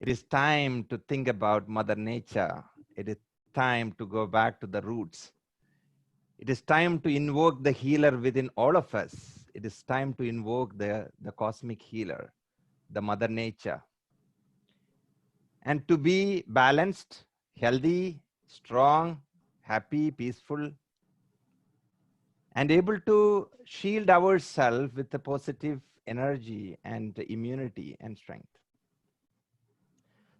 It is time to think about Mother Nature. It is time to go back to the roots. It is time to invoke the healer within all of us. It is time to invoke the cosmic healer, the Mother Nature, and to be balanced, healthy, strong, happy, peaceful, and able to shield ourselves with the positive energy and immunity and strength.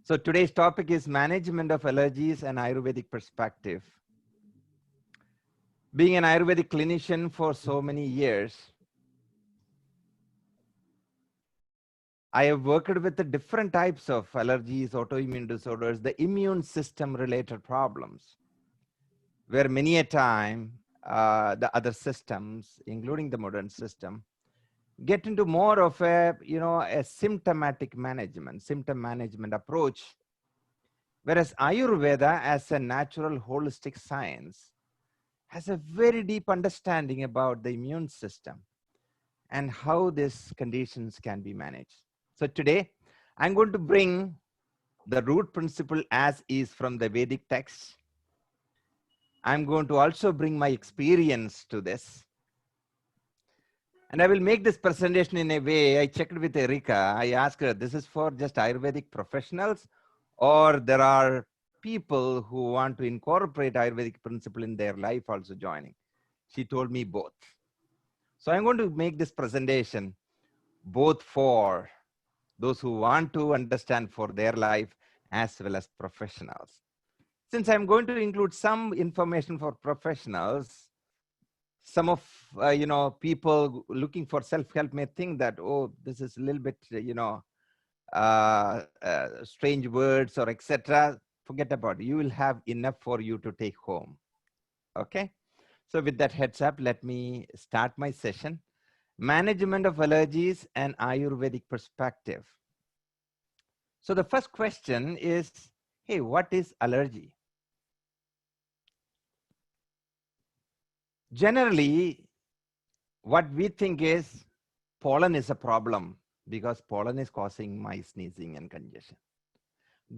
So today's topic is management of allergies and Ayurvedic perspective. Being an Ayurvedic clinician for so many years, I have worked with the different types of allergies, autoimmune disorders, the immune system related problems, where many a time the other systems, including the modern system, get into more of a symptom management approach, whereas Ayurveda as a natural holistic science has a very deep understanding about the immune system and how these conditions can be managed. So today, I'm going to bring the root principle as is from the Vedic text. I'm going to also bring my experience to this. And I will make this presentation in a way, I checked with Erika. I asked her, this is for just Ayurvedic professionals, or there are people who want to incorporate Ayurvedic principle in their life also joining. She told me both. So I'm going to make this presentation both for those who want to understand for their life as well as professionals. Since I'm going to include some information for professionals, some of people looking for self-help may think that, oh, this is a little bit strange words or etc. Forget about it. You will have enough for you to take home. Okay, so with that heads up, let me start my session. Management of allergies and Ayurvedic perspective. So the first question is, hey, what is allergy? Generally, what we think is pollen is a problem because pollen is causing my sneezing and congestion.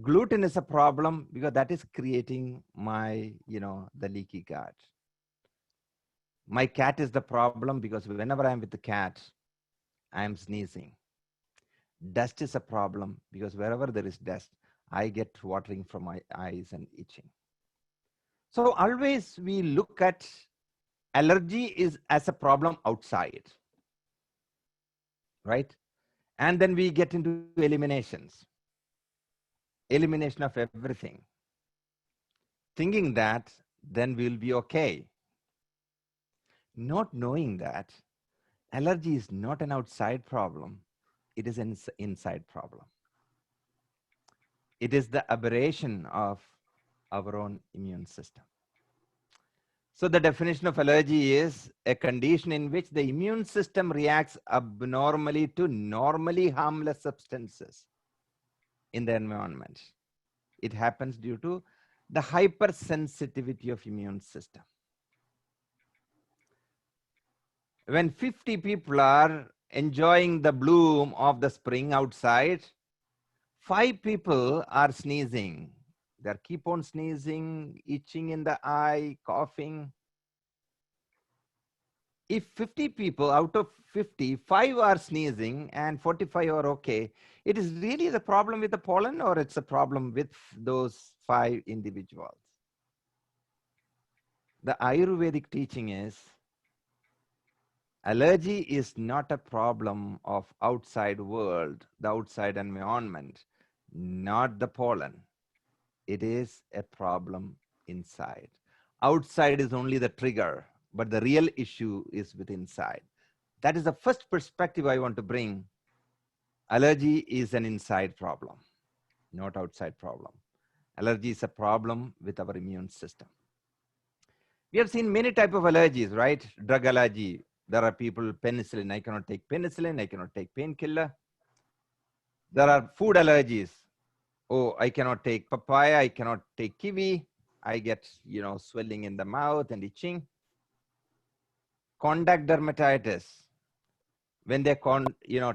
Gluten is a problem because that is creating my, the leaky gut. My cat is the problem because whenever I'm with the cat, I'm sneezing. Dust is a problem because wherever there is dust, I get watering from my eyes and itching. So always we look at allergy is as a problem outside, right? And then we get into elimination of everything, thinking that then we'll be okay. Not knowing that allergy is not an outside problem, it is an inside problem. It is the aberration of our own immune system. So the definition of allergy is a condition in which the immune system reacts abnormally to normally harmless substances in the environment. It happens due to the hypersensitivity of immune system. When 50 people are enjoying the bloom of the spring outside, 5 people are sneezing. They keep on sneezing, itching in the eye, coughing. If 50 people out of 50, 5 are sneezing and 45 are okay, it is really the problem with the pollen or it's a problem with those 5 individuals? The Ayurvedic teaching is allergy is not a problem of outside world, the outside environment, not the pollen. It is a problem inside. Outside is only the trigger, but the real issue is with inside. That is the first perspective I want to bring. Allergy is an inside problem, not outside problem. Allergy is a problem with our immune system. We have seen many types of allergies, right? Drug allergy. There are people, penicillin. I cannot take penicillin. I cannot take painkiller. There are food allergies. Oh, I cannot take papaya. I cannot take kiwi. I get, swelling in the mouth and itching. Contact dermatitis. When they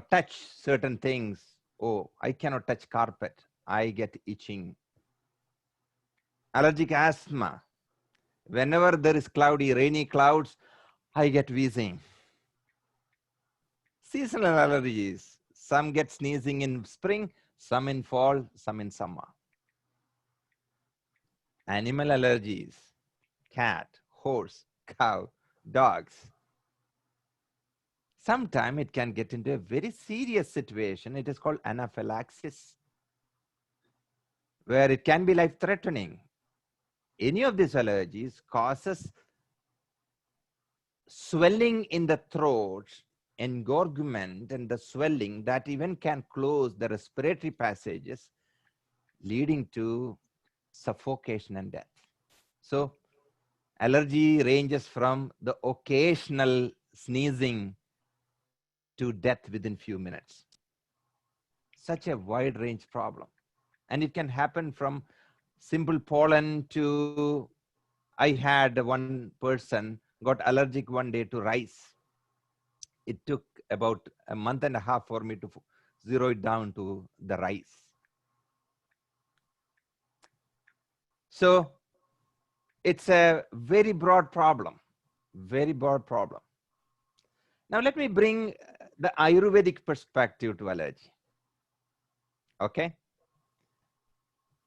touch certain things. Oh, I cannot touch carpet. I get itching. Allergic asthma. Whenever there is cloudy, rainy clouds, I get wheezing. Seasonal allergies. Some get sneezing in spring, some in fall, some in summer. Animal allergies. Cat, horse, cow, dogs. Sometimes it can get into a very serious situation. It is called anaphylaxis, where it can be life-threatening. Any of these allergies causes swelling in the throat, engorgement, and the swelling that even can close the respiratory passages, leading to suffocation and death. So, allergy ranges from the occasional sneezing to death within few minutes. Such a wide range problem. And it can happen from simple pollen to, I had one person got allergic one day to rice. It took about a month and a half for me to zero it down to the rice. So it's a very broad problem, very broad problem. Now let me bring the Ayurvedic perspective to allergy. Okay.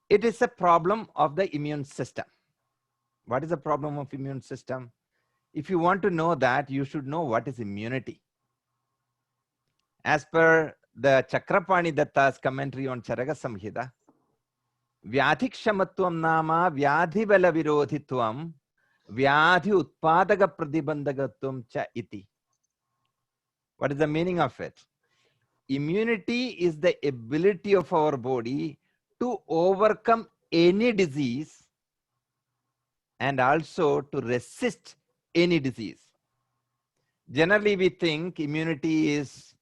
It is a problem of the immune system. What is the problem of immune system? If you want to know that, you should know what is immunity. As per the Chakrapani Datta's commentary on Charaka Samhita, Vyadhikshamatvam nama vyadhibala virodhitvam vyadhi utpadaka pratibandhagatvam cha iti. What is the meaning of it? Immunity is the ability of our body to overcome any disease and also to resist any disease. Generally, we think immunity is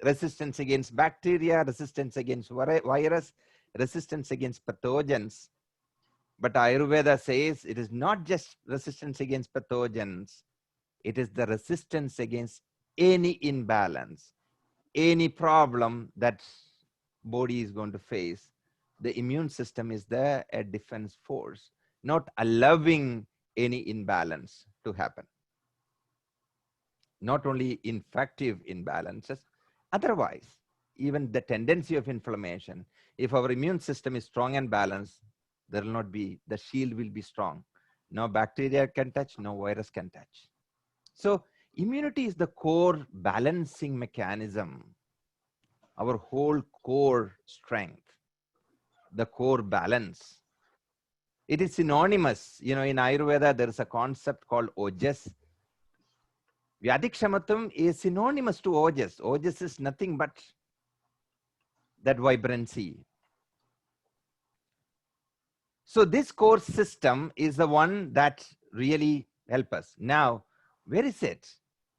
resistance against bacteria, resistance against virus, resistance against pathogens. But Ayurveda says it is not just resistance against pathogens, it is the resistance against any imbalance, any problem that body is going to face. The immune system is there, a defense force, not allowing any imbalance to happen. Not only infective imbalances, otherwise, even the tendency of inflammation, if our immune system is strong and balanced, there will not be, the shield will be strong. No bacteria can touch, no virus can touch. So immunity is the core balancing mechanism, our whole core strength, the core balance. It is synonymous. You know, in Ayurveda, there is a concept called ojas. Vyadhikshamatvam is synonymous to ojas. Ojas is nothing but that vibrancy. So this core system is the one that really helps us. Now, where is it?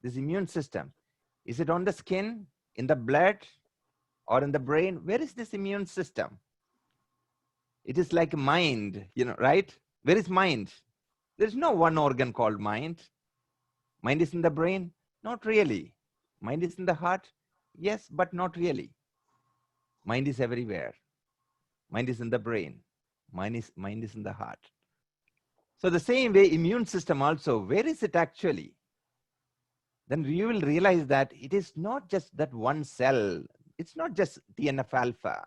This immune system. Is it on the skin, in the blood, or in the brain? Where is this immune system? It is like mind, you know, right? Where is mind? There's no one organ called mind. Mind is in the brain? Not really. Mind is in the heart? Yes, but not really. Mind is everywhere. Mind is in the brain. Mind is in the heart. So the same way, immune system also, where is it actually? Then you will realize that it is not just that one cell. It's not just TNF alpha.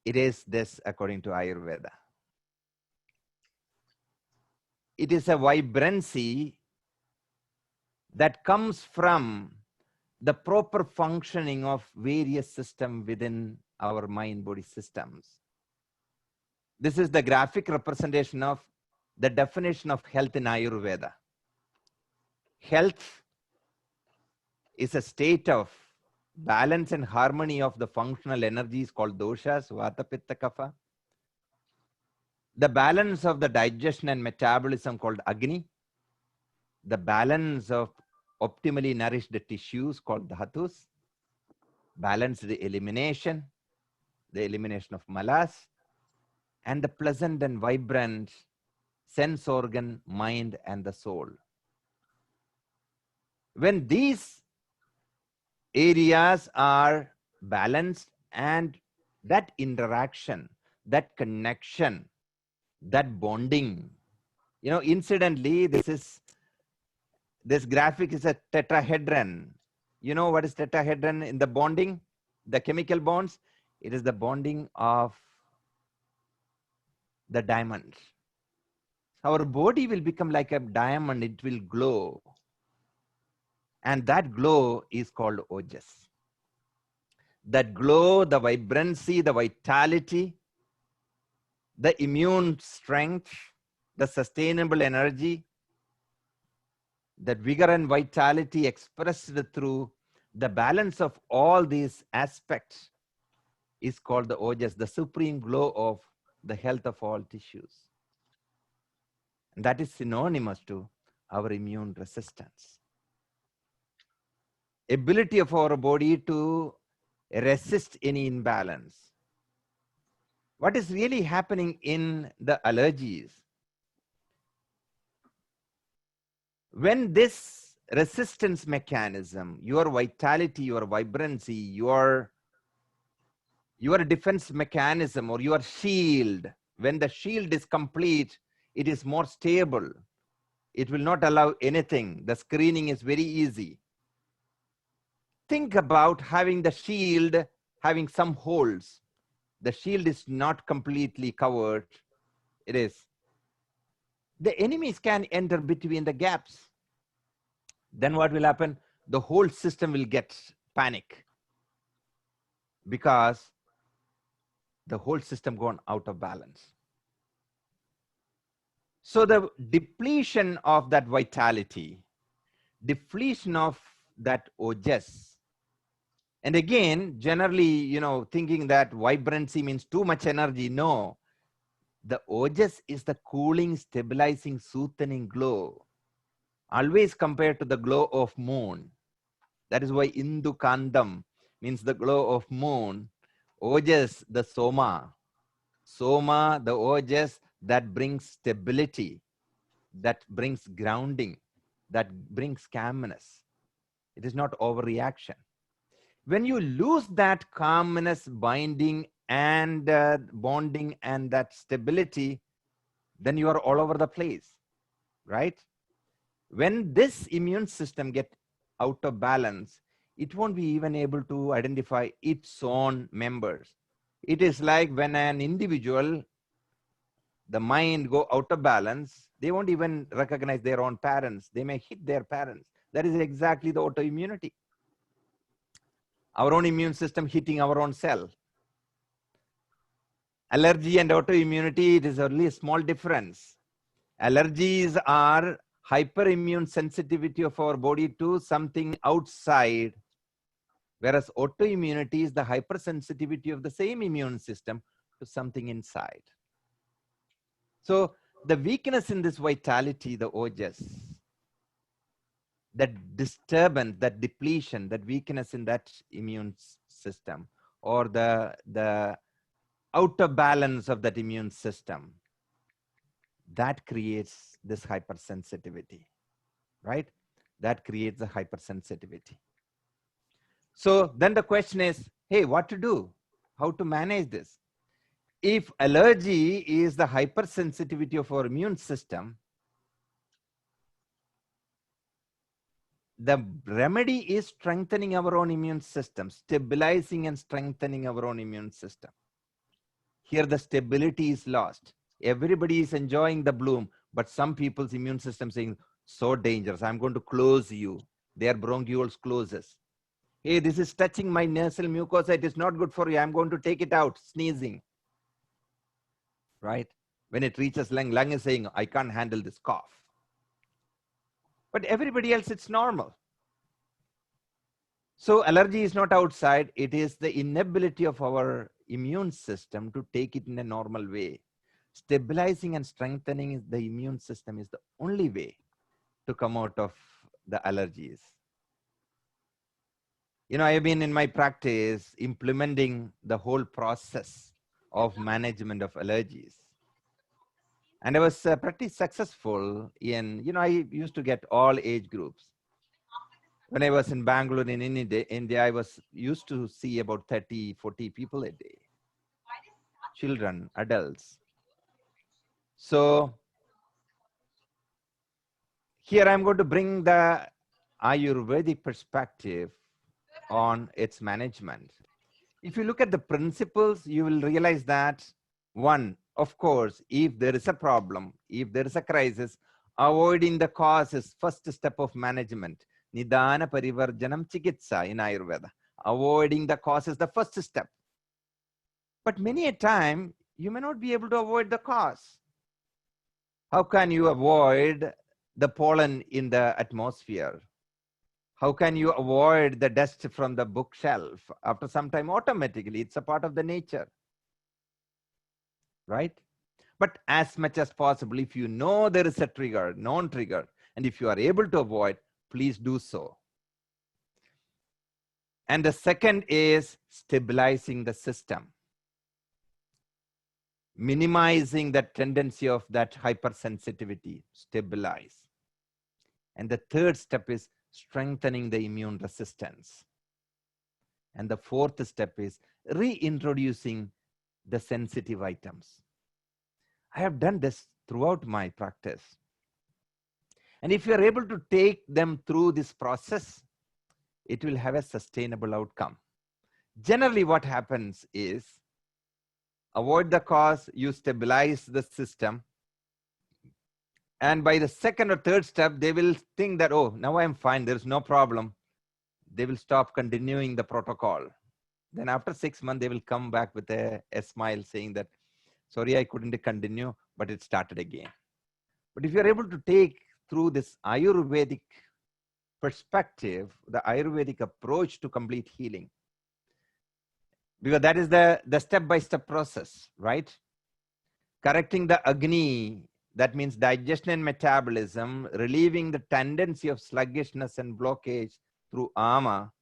It is this according to Ayurveda. It is a vibrancy that comes from the proper functioning of various systems within our mind-body systems. This is the graphic representation of the definition of health in Ayurveda. Health is a state of balance and harmony of the functional energies called doshas, Vata, Pitta, Kapha. The balance of the digestion and metabolism called Agni. The balance of optimally nourished tissues called dhatus. Balance the elimination of malas, and the pleasant and vibrant sense organ, mind, and the soul. When these areas are balanced, and that interaction, that connection, that bonding. Incidentally, this graphic is a tetrahedron. You know what is tetrahedron in the bonding, the chemical bonds? It is the bonding of the diamond. Our body will become like a diamond, it will glow. And that glow is called ojas. That glow, the vibrancy, the vitality, the immune strength, the sustainable energy, that vigor and vitality expressed through the balance of all these aspects is called the ojas, the supreme glow of the health of all tissues. And that is synonymous to our immune resistance. Ability of our body to resist any imbalance. What is really happening in the allergies? When this resistance mechanism, your vitality, your vibrancy, your defense mechanism or your shield, when the shield is complete, it is more stable. It will not allow anything. The screening is very easy. Think about having the shield having some holes. The shield is not completely covered. It is. The enemies can enter between the gaps. Then what will happen? The whole system will get panic because the whole system gone out of balance. So the depletion of that vitality, depletion of that ojas, and again, generally, thinking that vibrancy means too much energy. No, the ojas is the cooling, stabilizing, soothing glow. Always compared to the glow of moon. That is why Indu Kandam means the glow of moon. Ojas, the soma. Soma, the ojas that brings stability, that brings grounding, that brings calmness. It is not overreaction. When you lose that calmness, binding, and bonding, and that stability, then you are all over the place, right? When this immune system gets out of balance, it won't be even able to identify its own members. It is like when an individual, the mind go out of balance, they won't even recognize their own parents. They may hit their parents. That is exactly the autoimmunity. Our own immune system hitting our own cell. Allergy and autoimmunity, it is only a small difference. Allergies are hyperimmune sensitivity of our body to something outside, whereas autoimmunity is the hypersensitivity of the same immune system to something inside. So the weakness in this vitality, the ojas, that disturbance, that depletion, that weakness in that immune system, or the out of balance of that immune system, that creates this hypersensitivity, right? That creates a hypersensitivity. So then the question is, hey, what to do? How to manage this? If allergy is the hypersensitivity of our immune system, the remedy is strengthening our own immune system, stabilizing and strengthening our own immune system. Here the stability is lost. Everybody is enjoying the bloom, but some people's immune system saying, so dangerous, I'm going to close you. Their bronchioles closes. Hey, this is touching my nasal mucosa, it is not good for you, I'm going to take it out, sneezing. Right? When it reaches lung is saying, I can't handle this cough. But everybody else, it's normal. So allergy is not outside, it is the inability of our immune system to take it in a normal way. Stabilizing and strengthening the immune system is the only way to come out of the allergies. I have been in my practice implementing the whole process of management of allergies. And I was pretty successful in, I used to get all age groups. When I was in Bangalore in India, I was used to see about 30, 40 people a day, children, adults. So here I'm going to bring the Ayurvedic perspective on its management. If you look at the principles, you will realize that one, of course, if there is a problem, if there is a crisis, avoiding the cause is first step of management. Nidana parivarjanam chikitsa in Ayurveda. Avoiding the cause is the first step. But many a time, you may not be able to avoid the cause. How can you avoid the pollen in the atmosphere? How can you avoid the dust from the bookshelf? After some time, automatically, it's a part of the nature, right? But as much as possible, if you know there is a trigger, known trigger, and if you are able to avoid, please do so. And the second is stabilizing the system, minimizing the tendency of that hypersensitivity, stabilize. And the third step is strengthening the immune resistance. And the fourth step is reintroducing the sensitive items. I have done this throughout my practice. And if you are able to take them through this process, it will have a sustainable outcome. Generally, what happens is avoid the cause, you stabilize the system. And by the second or third step, they will think that, oh, now I'm fine, there's no problem. They will stop continuing the protocol. Then after 6 months, they will come back with a smile saying that, sorry, I couldn't continue, but it started again. But if you're able to take through this Ayurvedic perspective, the Ayurvedic approach to complete healing, because that is the step-by-step process, right? Correcting the Agni, that means digestion and metabolism, relieving the tendency of sluggishness and blockage through Ama,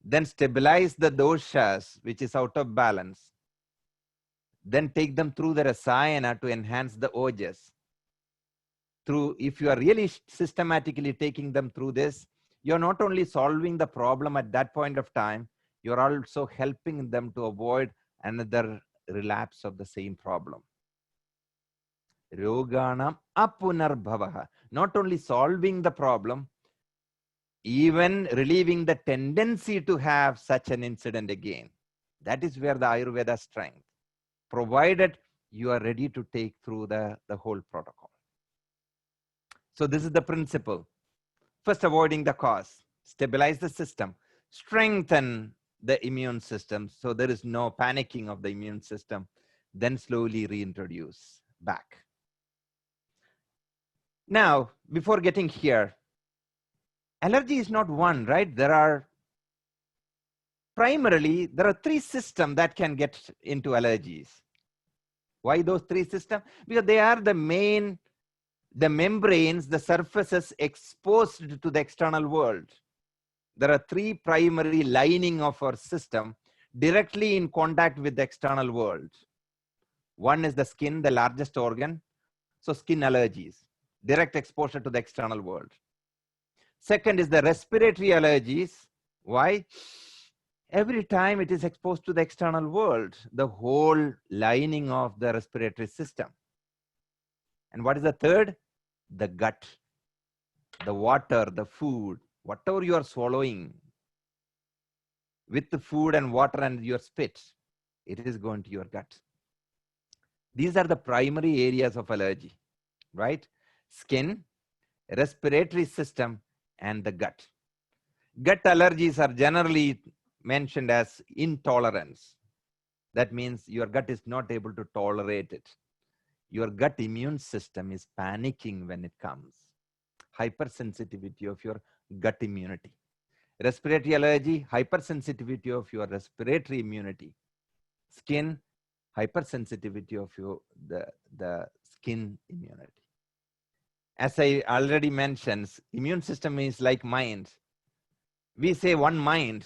then stabilize the doshas, which is out of balance, then take them through the Rasayana to enhance the Ojas. If you are really systematically taking them through this, you're not only solving the problem at that point of time, you're also helping them to avoid another relapse of the same problem. Roganam apunarbhavaha. Not only solving the problem, even relieving the tendency to have such an incident again. That is where the Ayurveda strength, provided you are ready to take through the whole protocol. So this is the principle. First, avoiding the cause, stabilize the system, strengthen the immune system so there is no panicking of the immune system, then slowly reintroduce back. Now, before getting here, allergy is not one, right? Primarily, there are 3 systems that can get into allergies. Why those 3 systems? Because they are the membranes, the surfaces exposed to the external world. There are 3 primary lining of our system directly in contact with the external world. One is the skin, the largest organ. So skin allergies, direct exposure to the external world. Second is the respiratory allergies. Why? Every time it is exposed to the external world, the whole lining of the respiratory system. And what is the third? The gut, the water, the food, whatever you are swallowing with the food and water and your spit, it is going to your gut. These are the primary areas of allergy, right? Skin, respiratory system, and the gut. Gut allergies are generally mentioned as intolerance. That means your gut is not able to tolerate it. Your gut immune system is panicking when it comes. Hypersensitivity of your gut immunity. Respiratory allergy, hypersensitivity of your respiratory immunity. Skin, hypersensitivity of the skin immunity. As I already mentioned, immune system is like mind. We say one mind,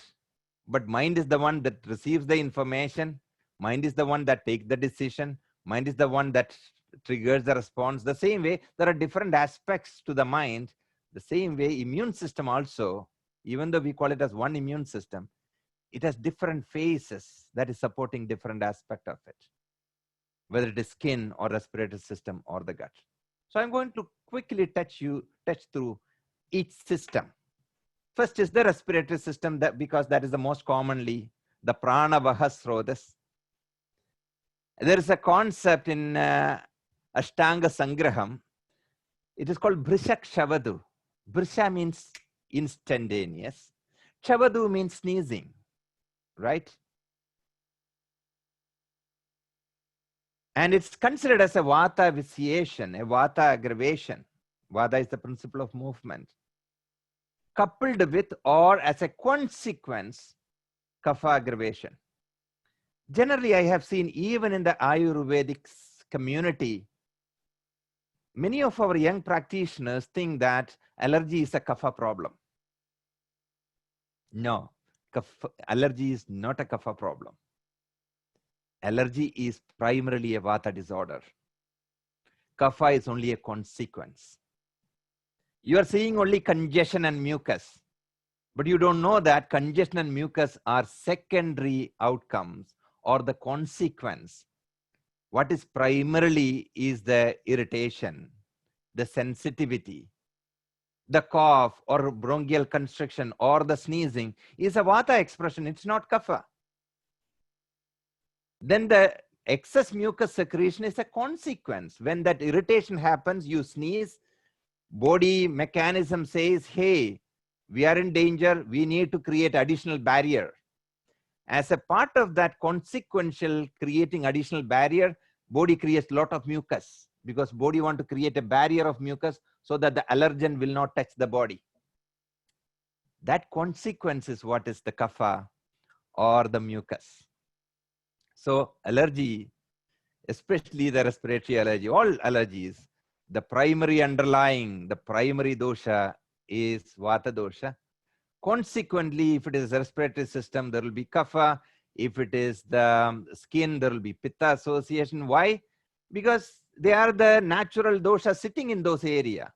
but mind is the one that receives the information. Mind is the one that takes the decision. Mind is the one that triggers the response. The same way, there are different aspects to the mind The same way, immune system also, even though we call it as one immune system, it has different phases that is supporting different aspect of it, whether it is skin or respiratory system or the gut. So I'm going to quickly touch through each system. First is the respiratory system, that because that is the most commonly the prana vahasrodas. There is a concept in Ashtanga Sangraham. It is called Bhrishak Shavadu. Brisha means instantaneous. Shavadu means sneezing, right? And it's considered as a Vata vitiation, a Vata aggravation. Vata is the principle of movement. Coupled with or as a consequence, Kapha aggravation. Generally, I have seen even in the Ayurvedic community, many of our young practitioners think that allergy is a Kapha problem. No, allergy is not a Kapha problem. Allergy is primarily a Vata disorder. Kapha is only a consequence. You are seeing only congestion and mucus, but you don't know that congestion and mucus are secondary outcomes or the consequence. What is primarily is the irritation, the sensitivity, the cough or bronchial constriction or the sneezing is a Vata expression. It's not Kapha. Then the excess mucus secretion is a consequence. When that irritation happens, you sneeze, body mechanism says, hey, we are in danger, we need to create additional barrier. As a part of that consequential creating additional barrier, body creates a lot of mucus because body want to create a barrier of mucus so that the allergen will not touch the body. That consequence is what is the kapha or the mucus. So allergy, especially the respiratory allergy, all allergies, the primary underlying, the primary dosha is Vata dosha. Consequently, if it is a respiratory system, there will be kapha. If it is the skin, there will be pitta association. Why? Because they are the natural dosha sitting in those areas.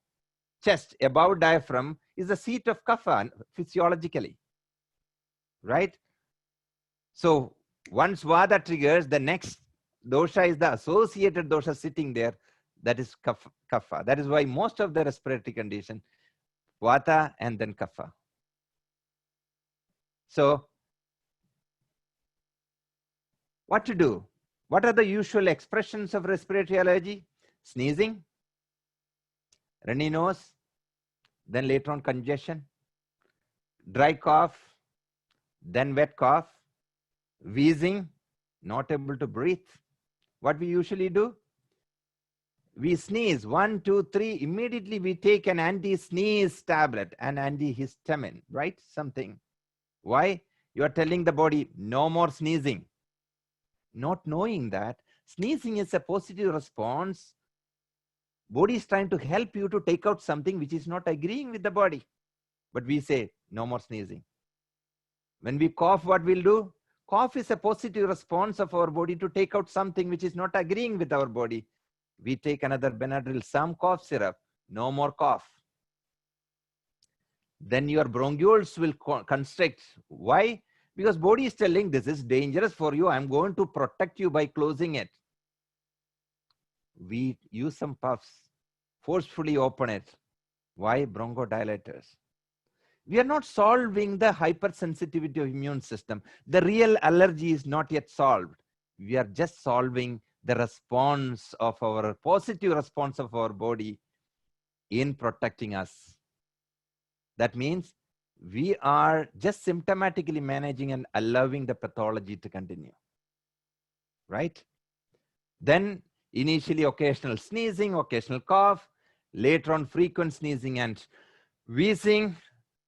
Chest above diaphragm is the seat of kapha physiologically, right? So once Vata triggers, the next dosha is the associated dosha sitting there. That is kapha. That is why most of the respiratory condition, Vata and then kapha. So what to do? What are the usual expressions of respiratory allergy? Sneezing, runny nose, then later on congestion, dry cough, then wet cough, wheezing, not able to breathe. What we usually do? We sneeze, 1, 2, 3, immediately we take an anti-sneeze tablet, an antihistamine, right? Something. Why? You are telling the body, no more sneezing. Not knowing that sneezing is a positive response. Body is trying to help you to take out something which is not agreeing with the body. But we say, no more sneezing. When we cough, what we'll do? Cough is a positive response of our body to take out something which is not agreeing with our body. We take another Benadryl, some cough syrup, no more cough. Then your bronchioles will constrict. Why? Because body is telling this is dangerous for you. I'm going to protect you by closing it. We use some puffs, forcefully open it. Why? Bronchodilators. We are not solving the hypersensitivity of immune system. The real allergy is not yet solved. We are just solving the response of our positive response of our body in protecting us. That means we are just symptomatically managing and allowing the pathology to continue, right? Then initially occasional sneezing, occasional cough, later on frequent sneezing and wheezing,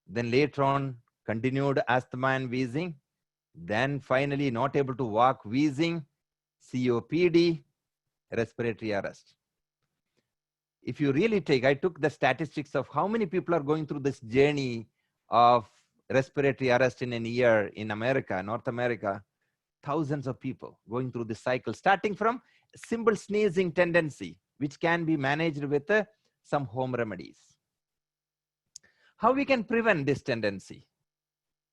then later on continued asthma and wheezing, then finally not able to walk, wheezing, COPD, respiratory arrest. If you really take, I took the statistics of how many people are going through this journey of respiratory arrest in a year in America, North America, thousands of people going through this cycle, starting from simple sneezing tendency, which can be managed with some home remedies. How we can prevent this tendency?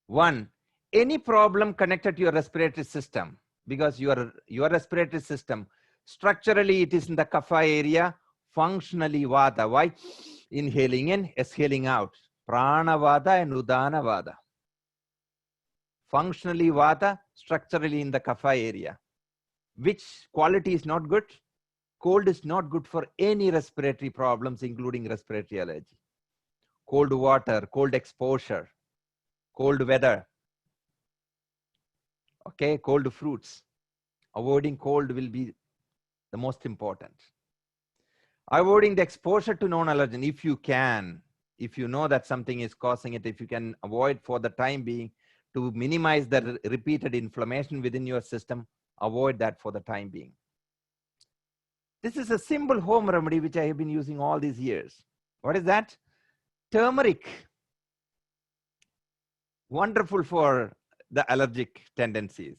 One, any problem connected to your respiratory system, because your respiratory system, structurally it is in the kapha area, functionally vata. Why? Inhaling in, exhaling out. Prana vata and udana vata. Functionally vata, structurally in the kapha area. Which quality is not good? Cold is not good for any respiratory problems, including respiratory allergy. Cold water, cold exposure, cold weather, okay, cold fruits. Avoiding cold will be the most important. Avoiding the exposure to non-allergen, if you can, if you know that something is causing it, if you can avoid for the time being to minimize the repeated inflammation within your system, avoid that for the time being. This is a simple home remedy which I have been using all these years. What is that? Turmeric. Wonderful for the allergic tendencies.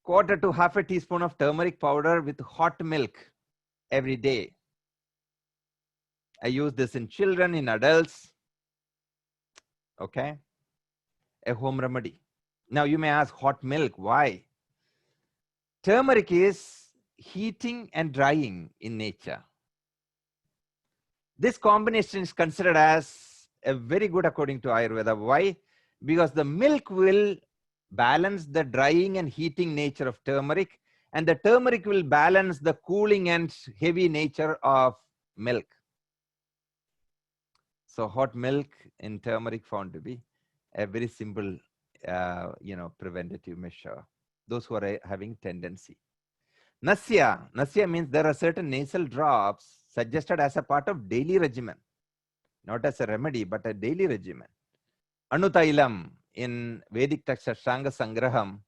Quarter to half a teaspoon of turmeric powder with hot milk every day. I use this in children, in adults. Okay. A home remedy. Now you may ask, hot milk, why? Turmeric is heating and drying in nature. This combination is considered as a very good according to Ayurveda. Why? Because the milk will balance the drying and heating nature of turmeric, and the turmeric will balance the cooling and heavy nature of milk. So hot milk in turmeric found to be a very simple, preventative measure. Those who are having tendency. Nasya. Nasya means there are certain nasal drops suggested as a part of daily regimen. Not as a remedy, but a daily regimen. Anutailam in Vedic text Ashtanga Sangraham,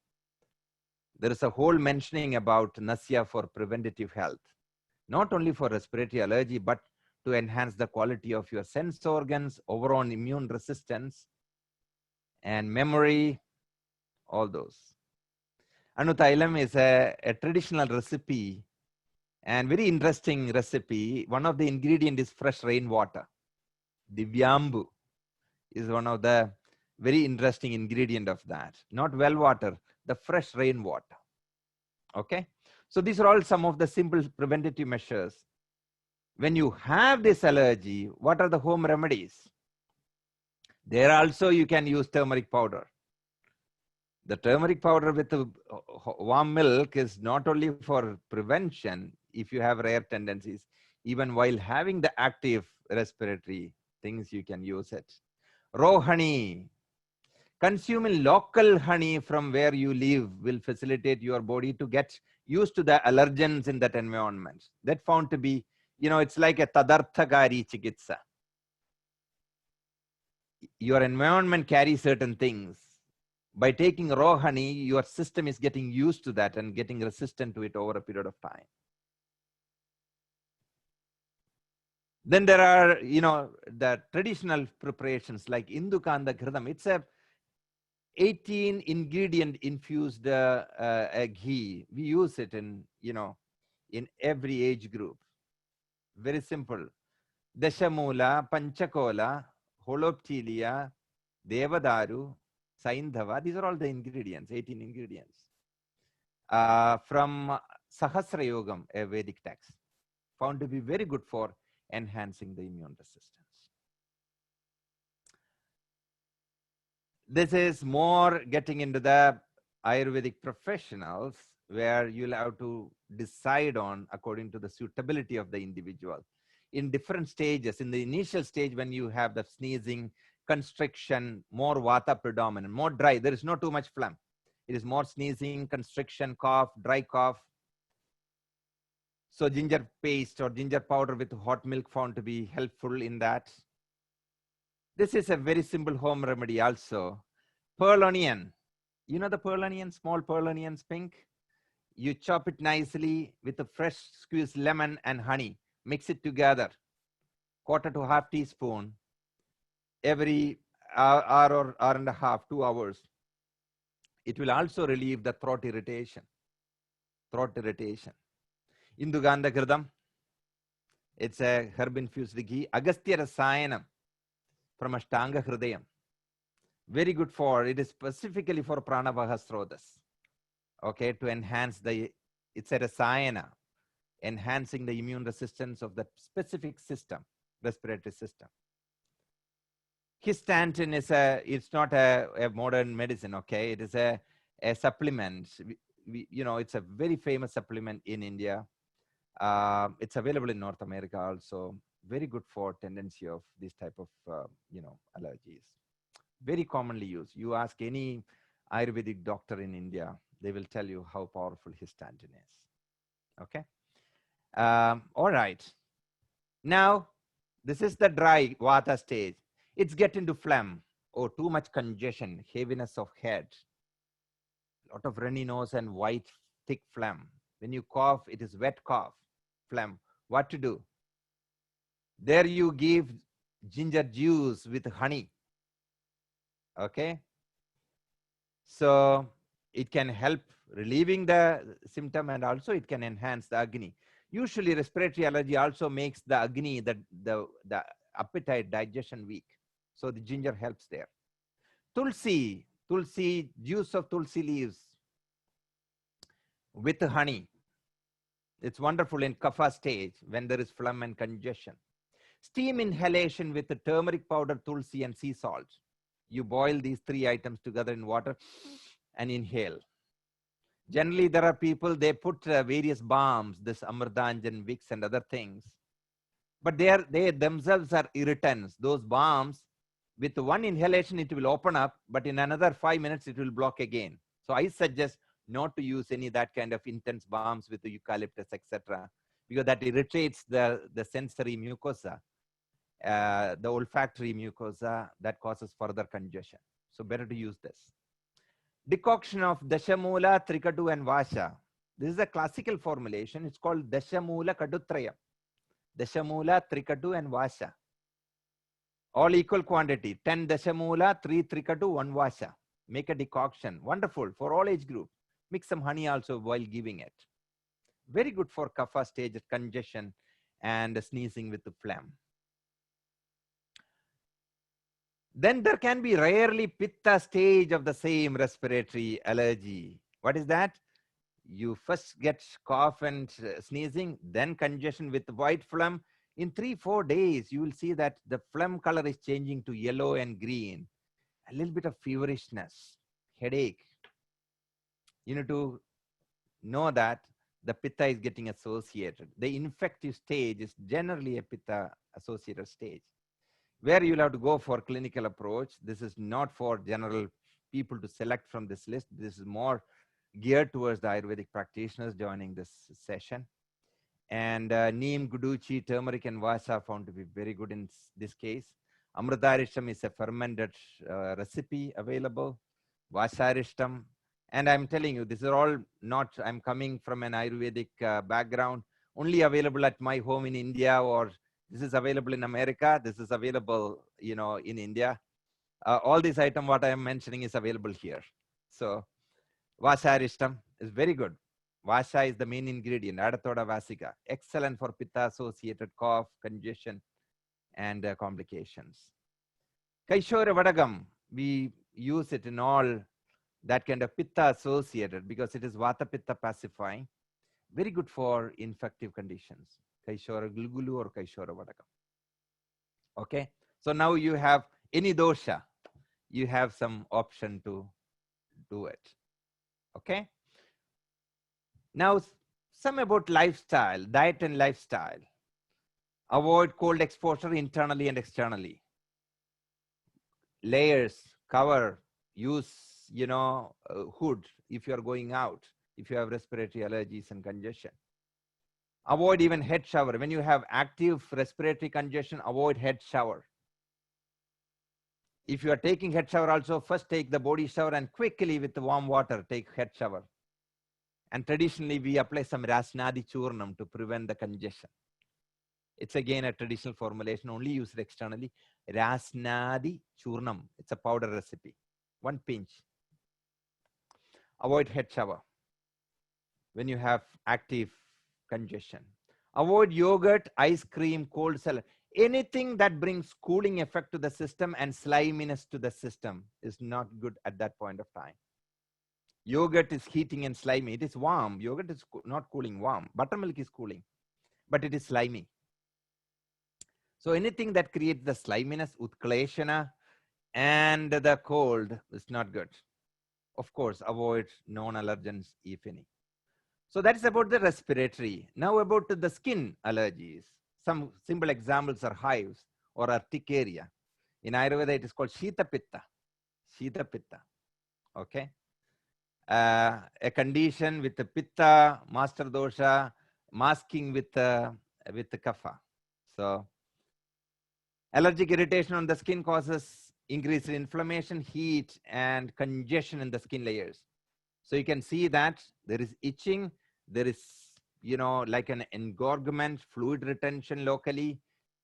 there is a whole mentioning about Nasya for preventative health. Not only for respiratory allergy, but to enhance the quality of your sense organs, overall immune resistance, and memory, all those. Anutailam is a traditional recipe and very interesting recipe. One of the ingredients is fresh rainwater. Divyambu is one of the very interesting ingredient of that. Not well water, the fresh rainwater. Okay. So these are all some of the simple preventative measures. When you have this allergy, what are the home remedies? There also you can use turmeric powder. The turmeric powder with the warm milk is not only for prevention, if you have rare tendencies, even while having the active respiratory things, you can use it. Raw honey. Consuming local honey from where you live will facilitate your body to get used to the allergens in that environment. That found to be, it's like a tadarthakari chikitsa. Your environment carries certain things. By taking raw honey, your system is getting used to that and getting resistant to it over a period of time. Then there are, the traditional preparations like Indu Kandakaram. It's a 18 ingredient infused ghee. We use it in, in every age group. Very simple. Dashamula, Panchakola, Holoptilia, Devadaru, Saindhava. These are all the ingredients, 18 ingredients. From Sahasra Yogam, a Vedic text, found to be very good for enhancing the immune resistance. This is more getting into the Ayurvedic professionals, where you'll have to decide on according to the suitability of the individual. In different stages, in the initial stage when you have the sneezing, constriction, more vata predominant, more dry, there is not too much phlegm. It is more sneezing, constriction, cough, dry cough. So ginger paste or ginger powder with hot milk found to be helpful in that. This is a very simple home remedy also. Pearl onion. You know the pearl onion, small pearl onions, pink? You chop it nicely with a fresh squeezed lemon and honey. Mix it together. Quarter to half teaspoon every hour or hour and a half, 2 hours. It will also relieve the throat irritation. Indu Gandhakridam. It's a herb infused ghee. Agastya Rasayanam. from Ashtanga Hridayam. Very good for, it is specifically for Pranavaha Srotas. Okay, to enhance the, it's a rasayana, enhancing the immune resistance of that specific system, respiratory system. Histantin is it's not a modern medicine, okay? It is a supplement. It's a very famous supplement in India. It's available in North America also. Very good for tendency of these type of, allergies. Very commonly used. You ask any Ayurvedic doctor in India, they will tell you how powerful histantin is. Okay. All right. Now, this is the dry Vata stage. It's getting to phlegm or too much congestion, heaviness of head, lot of runny nose and white, thick phlegm. When you cough, it is wet cough, phlegm. What to do? There you give ginger juice with honey. Okay. So it can help relieving the symptom, and also it can enhance the Agni. Usually respiratory allergy also makes the Agni, the appetite, digestion weak. So the ginger helps there. Tulsi, juice of tulsi leaves with honey. It's wonderful in kapha stage when there is phlegm and congestion. Steam inhalation with the turmeric powder, tulsi and sea salt. You boil these 3 items together in water and inhale. Generally, there are people, they put various balms, this Amrdanjan, Vicks and other things. But they themselves are irritants. Those balms, with one inhalation, it will open up, but in another 5 minutes, it will block again. So I suggest not to use any that kind of intense balms with the eucalyptus, etc., because that irritates the sensory mucosa, the olfactory mucosa, that causes further congestion. So better to use this. Decoction of Dashamula, Trikadu and Vasha. This is a classical formulation. It's called Dashamula Kadutraya. Dashamula, Trikadu and Vasha. All equal quantity. 10 Dashamula, 3 Trikadu, 1 Vasha. Make a decoction. Wonderful for all age group. Mix some honey also while giving it. Very good for kapha stage, congestion and sneezing with the phlegm. Then there can be rarely pitta stage of the same respiratory allergy. What is that? You first get cough and sneezing, then congestion with white phlegm. In 3-4 days, you will see that the phlegm color is changing to yellow and green. A little bit of feverishness, headache. You need to know that the pitta is getting associated. The infective stage is generally a pitta associated stage, where you'll have to go for clinical approach. This is not for general people to select from this list. This is more geared towards the Ayurvedic practitioners joining this session. And neem, guduchi, turmeric, and vasa are found to be very good in this case. Amritaristam is a fermented recipe available. Vasaristam. And I'm telling you, this is all not, I'm coming from an Ayurvedic background, only available at my home in India, or this is available in America. This is available, in India. All these items, what I am mentioning, is available here. So Vasaristam is very good. Vasa is the main ingredient, Adathoda vasica. Excellent for pitta-associated cough, congestion, and complications. Kaishora Vadagam, we use it in all that kind of pitta-associated because it is Vata Pitta pacifying. Very good for infective conditions. Kaishora Gulgulu or Kaishora Vadagam. Okay, so now you have any dosha, you have some option to do it. Okay. Now, some about lifestyle, diet and lifestyle. Avoid cold exposure internally and externally. Layers, cover, use, hood if you are going out, if you have respiratory allergies and congestion. Avoid even head shower. When you have active respiratory congestion, avoid head shower. If you are taking head shower also, first take the body shower and quickly with the warm water, take head shower. And traditionally, we apply some Rasnadi Churnam to prevent the congestion. It's again a traditional formulation, only used externally. Rasnadi Churnam. It's a powder recipe. 1 pinch. Avoid head shower when you have active congestion. Avoid yogurt, ice cream, cold salad. anything that brings cooling effect to the system and sliminess to the system is not good at that point of time. Yogurt is heating and slimy. It is warm. Yogurt is not cooling warm. Buttermilk is cooling, but it is slimy. So anything that creates the sliminess, utkleshana, and the cold is not good. Of course, avoid non-allergens, if any. So that's about the respiratory. Now about the skin allergies. Some simple examples are hives or urticaria. In Ayurveda, it is called Shita Pitta. Shita Pitta. Okay. A condition with the Pitta, master dosha, masking with the kapha. So allergic irritation on the skin causes increased inflammation, heat, and congestion in the skin layers. So you can see that there is itching, there is, like an engorgement, fluid retention locally,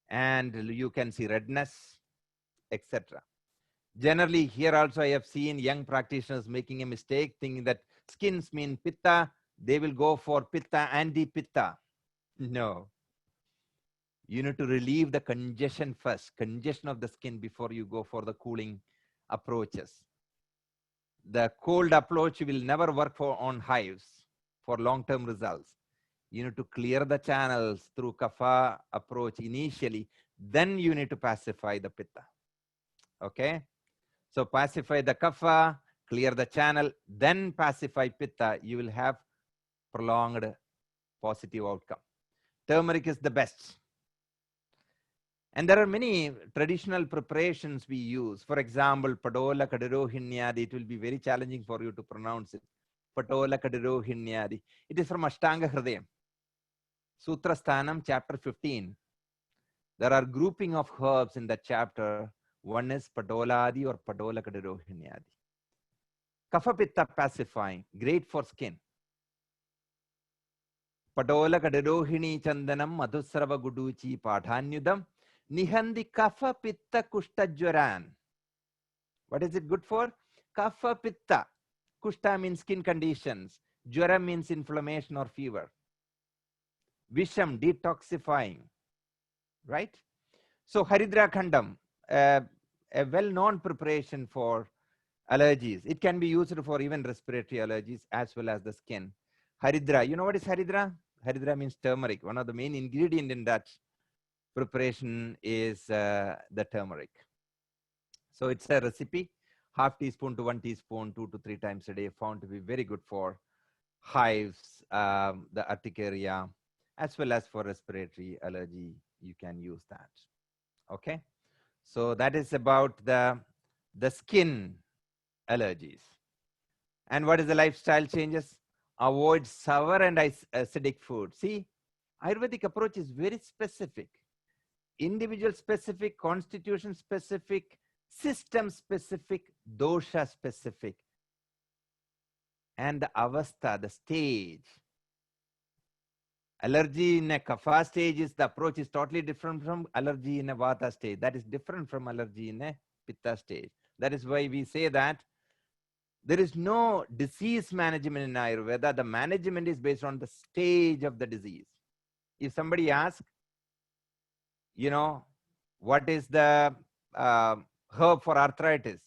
and you can see redness, etc. Generally, here also I have seen young practitioners making a mistake, thinking that skins mean pitta, they will go for pitta, anti-pitta. No. You need to relieve the congestion first, congestion of the skin before you go for the cooling approaches. The cold approach will never work on hives for long-term results. You need to clear the channels through kapha approach initially, then you need to pacify the pitta. Okay? So pacify the kapha, clear the channel, then pacify pitta. You will have prolonged positive outcome. Turmeric is the best. And there are many traditional preparations we use. For example, Padola Kadirohinyadi. It will be very challenging for you to pronounce it. Padola Kadirohinyadi. It is from Ashtanga Hridayam. Sutra Sthanam, chapter 15. There are grouping of herbs in that chapter. One is Padoladi or Padola Kadirohinyadi. Kapha Pitta pacifying, great for skin. Padola Kadirohini Chandanam Madhusrava Guduchi Padhanyudam Nihandi Kapha Pitta Kustajwaran. What is it good for? Kapha Pitta. Kushta means skin conditions. Jwara means inflammation or fever. Visham, detoxifying. Right? So Haridra Khandam, a well-known preparation for allergies. It can be used for even respiratory allergies as well as the skin. Haridra, you know what is Haridra? Haridra means turmeric. One of the main ingredients in that preparation is the turmeric. So it's a recipe, half teaspoon to 1 teaspoon, 2 to 3 times a day, found to be very good for hives, the urticaria, as well as for respiratory allergy. You can use that. Okay. So that is about the skin allergies. And what is the lifestyle changes? Avoid sour and acidic food. See, Ayurvedic approach is very specific. Individual specific, constitution specific, system specific, dosha specific. And the avastha, the stage. Allergy in a kapha stage is, the approach is totally different from allergy in a vata stage. That is different from allergy in a pitta stage. That is why we say that there is no disease management in Ayurveda. The management is based on the stage of the disease. If somebody asks, what is the herb for arthritis?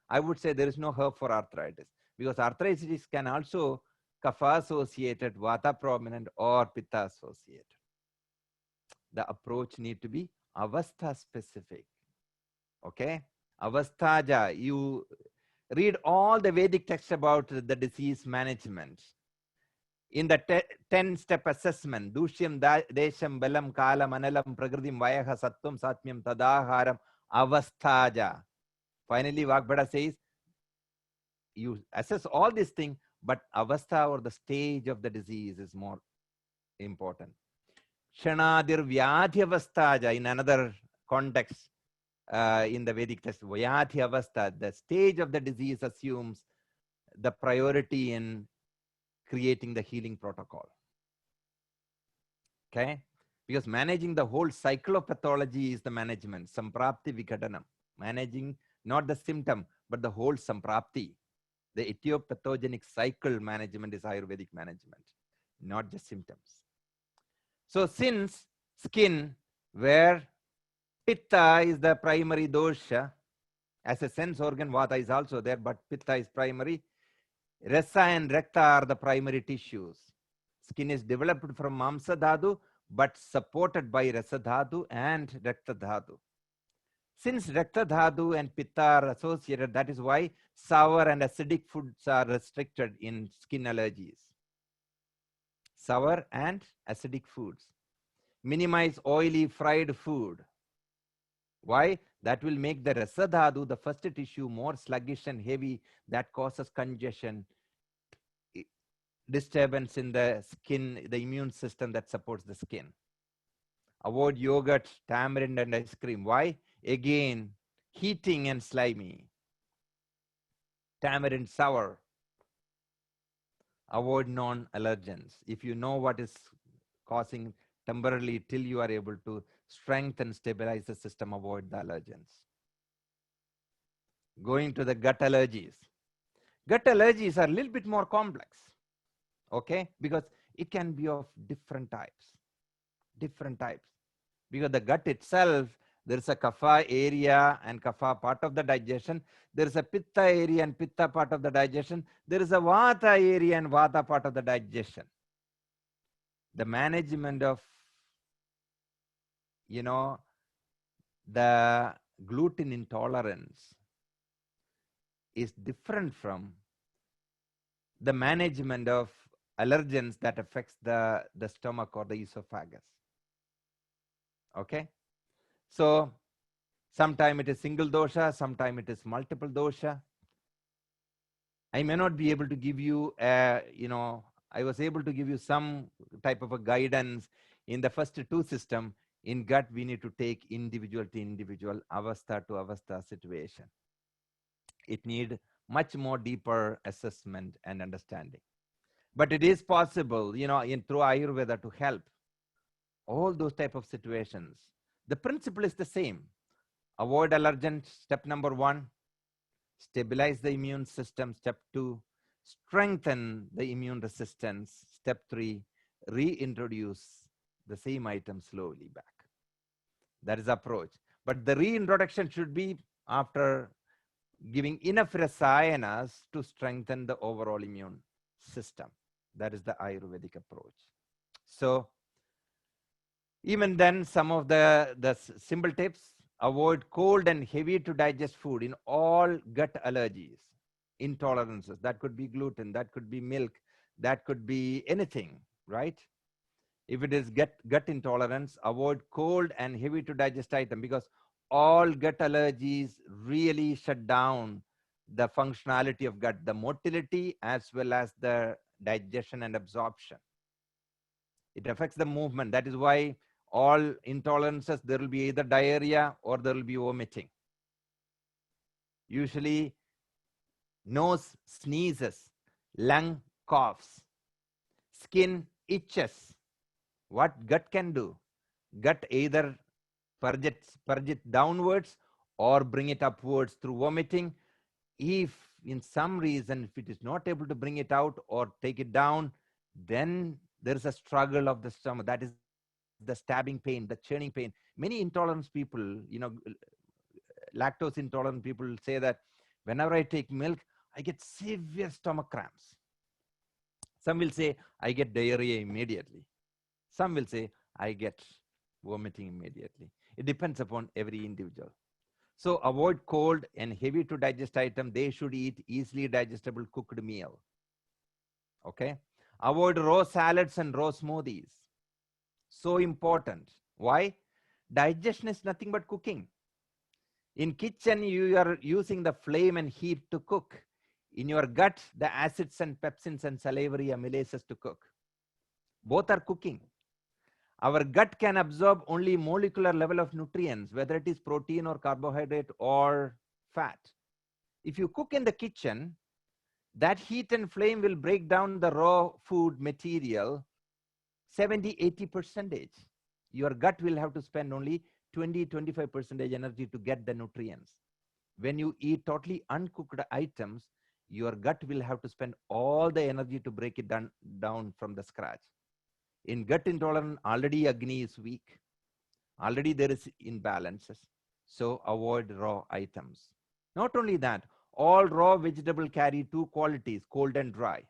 I would say there is no herb for arthritis, because arthritis can also kapha associated, vata prominent, or pitta associated. The approach need to be avastha specific. Okay? Avasthaja, you read all the Vedic texts about the disease management. In the 10-step assessment, Dushyam, Desham, Balam, Kalam, Analam, Pragradim, Vayaha, Sattvam, Satmyam, Tadaharam, Avasthaja. Finally, Vagbhada says, you assess all these things, but avastha or the stage of the disease is more important. Shanadir Vyadhi Avasthaja, in another context, in the Vedic text, Vyadhi Avastha, the stage of the disease assumes the priority in creating the healing protocol. Okay? Because managing the whole cycle of pathology is the management. Samprapti Vikadanam. Managing not the symptom, but the whole samprapti. The etiopathogenic cycle management is Ayurvedic management, not just symptoms. So since skin, where Pitta is the primary dosha. As a sense organ, Vata is also there, but Pitta is primary. Rasa and Rakta are the primary tissues. Skin is developed from Mamsa Dhatu, but supported by Rasa Dhatu and Rakta Dhatu. Since Rakta Dhatu and Pitta are associated, that is why sour and acidic foods are restricted in skin allergies. Sour and acidic foods. Minimize oily fried food. Why? That will make the Rasa Dhatu, the first tissue, more sluggish and heavy. That causes congestion, disturbance in the skin, the immune system that supports the skin. Avoid yogurt, tamarind, and ice cream. Why? Again, heating and slimy. Tamarind sour. Avoid non-allergens. If you know what is causing temporarily till you are able to strengthen, stabilize the system, avoid the allergens. Going to the gut allergies. Gut allergies are a little bit more complex, okay? Because it can be of different types. Because the gut itself, there is a kapha area and kapha part of the digestion. There is a pitta area and pitta part of the digestion. There is a vata area and vata part of the digestion. The management of, the gluten intolerance is different from the management of allergens that affects the stomach or the esophagus. Okay? So, sometime it is single dosha, sometime it is multiple dosha. I may not be able to give you, I was able to give you some type of a guidance in the first two system. In gut, we need to take individual to individual, avastha to avastha situation. It needs much more deeper assessment and understanding. But it is possible, through Ayurveda to help all those type of situations. The principle is the same. Avoid allergens, step number 1. Stabilize the immune system, step 2. Strengthen the immune resistance, step 3. Reintroduce the same item slowly back. That is the approach. But the reintroduction should be after giving enough rasayanas to strengthen the overall immune system. That is the Ayurvedic approach. So, even then, some of the simple tips: avoid cold and heavy to digest food in all gut allergies, intolerances. That could be gluten, that could be milk, that could be anything, right? If it is gut intolerance, avoid cold and heavy to digest item, because all gut allergies really shut down the functionality of gut, the motility as well as the digestion and absorption. It affects the movement. That is why all intolerances, there will be either diarrhea or there will be vomiting. Usually, nose sneezes, lung coughs, skin itches. What gut can do? Gut either purge it downwards or bring it upwards through vomiting. If in some reason, if it is not able to bring it out or take it down, then there is a struggle of the stomach. That is the stabbing pain, the churning pain. Many intolerant people, lactose intolerant people say that whenever I take milk, I get severe stomach cramps. Some will say, I get diarrhea immediately. Some will say, I get vomiting immediately. It depends upon every individual. So avoid cold and heavy to digest item. They should eat easily digestible cooked meal. Okay? Avoid raw salads and raw smoothies. So important. Why? Digestion is nothing but cooking. In kitchen, you are using the flame and heat to cook. In your gut, the acids and pepsins and salivary amylases to cook. Both are cooking. Our gut can absorb only molecular level of nutrients, whether it is protein or carbohydrate or fat. If you cook in the kitchen, that heat and flame will break down the raw food material 70–80%. Your gut will have to spend only 20–25% energy to get the nutrients. When you eat totally uncooked items, your gut will have to spend all the energy to break it down from the scratch. In gut intolerance, already Agni is weak. Already there is imbalances. So avoid raw items. Not only that, all raw vegetable carry two qualities, cold and dry.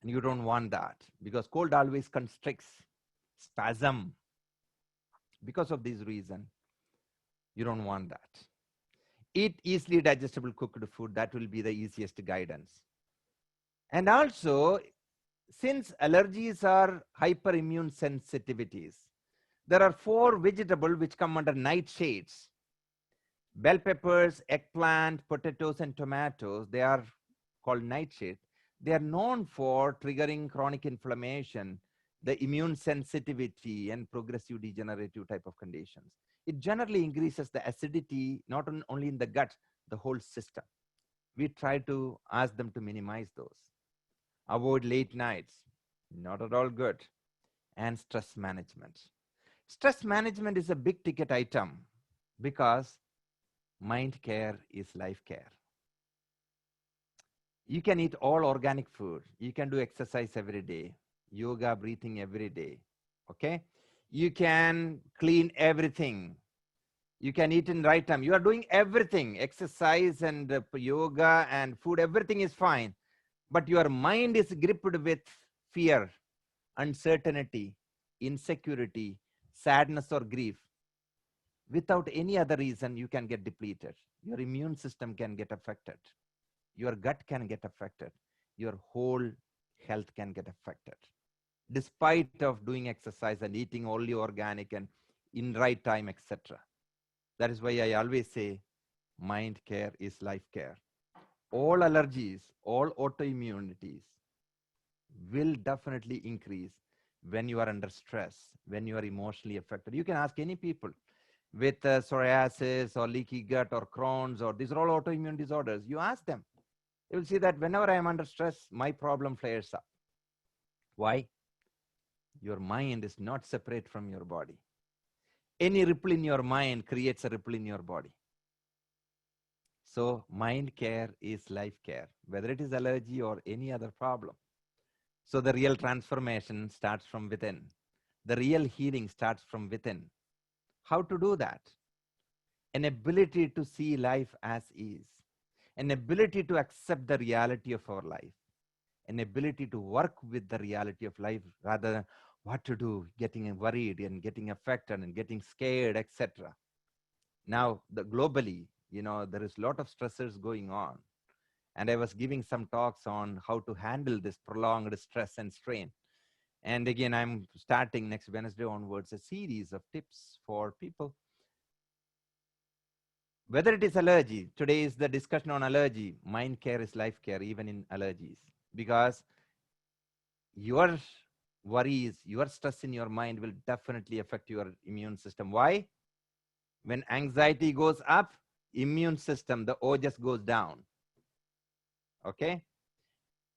And you don't want that because cold always constricts, spasm. Because of this reason, you don't want that. Eat easily digestible cooked food. That will be the easiest guidance. And also, since allergies are hyperimmune sensitivities, there are 4 vegetables which come under nightshades. Bell peppers, eggplant, potatoes, and tomatoes, they are called nightshades. They are known for triggering chronic inflammation, the immune sensitivity, and progressive degenerative type of conditions. It generally increases the acidity, not only in the gut, the whole system. We try to ask them to minimize those. Avoid late nights, not at all good. And stress management. Stress management is a big ticket item because mind care is life care. You can eat all organic food. You can do exercise every day, yoga, breathing every day. Okay? You can clean everything. You can eat in right time. You are doing everything, exercise and yoga and food, everything is fine. But your mind is gripped with fear, uncertainty, insecurity, sadness or grief. Without any other reason, you can get depleted. Your immune system can get affected. Your gut can get affected. Your whole health can get affected. Despite of doing exercise and eating only organic and in right time, etc. That is why I always say mind care is life care. All allergies, all autoimmunities will definitely increase when you are under stress, when you are emotionally affected. You can ask any people with psoriasis or leaky gut or Crohn's, or these are all autoimmune disorders. You ask them, you will see that whenever I am under stress, my problem flares up. Why? Your mind is not separate from your body. Any ripple in your mind creates a ripple in your body. So mind care is life care, whether it is allergy or any other problem. So the real transformation starts from within. The real healing starts from within. How to do that? An ability to see life as is, an ability to accept the reality of our life, an ability to work with the reality of life rather than what to do, getting worried and getting affected and getting scared, etc. Now, globally, there is a lot of stressors going on. And I was giving some talks on how to handle this prolonged stress and strain. And again, I'm starting next Wednesday onwards a series of tips for people. Whether it is allergy, today is the discussion on allergy. Mind care is life care, even in allergies. Because your worries, your stress in your mind will definitely affect your immune system. Why? When anxiety goes up, immune system, the OJS goes down. Okay?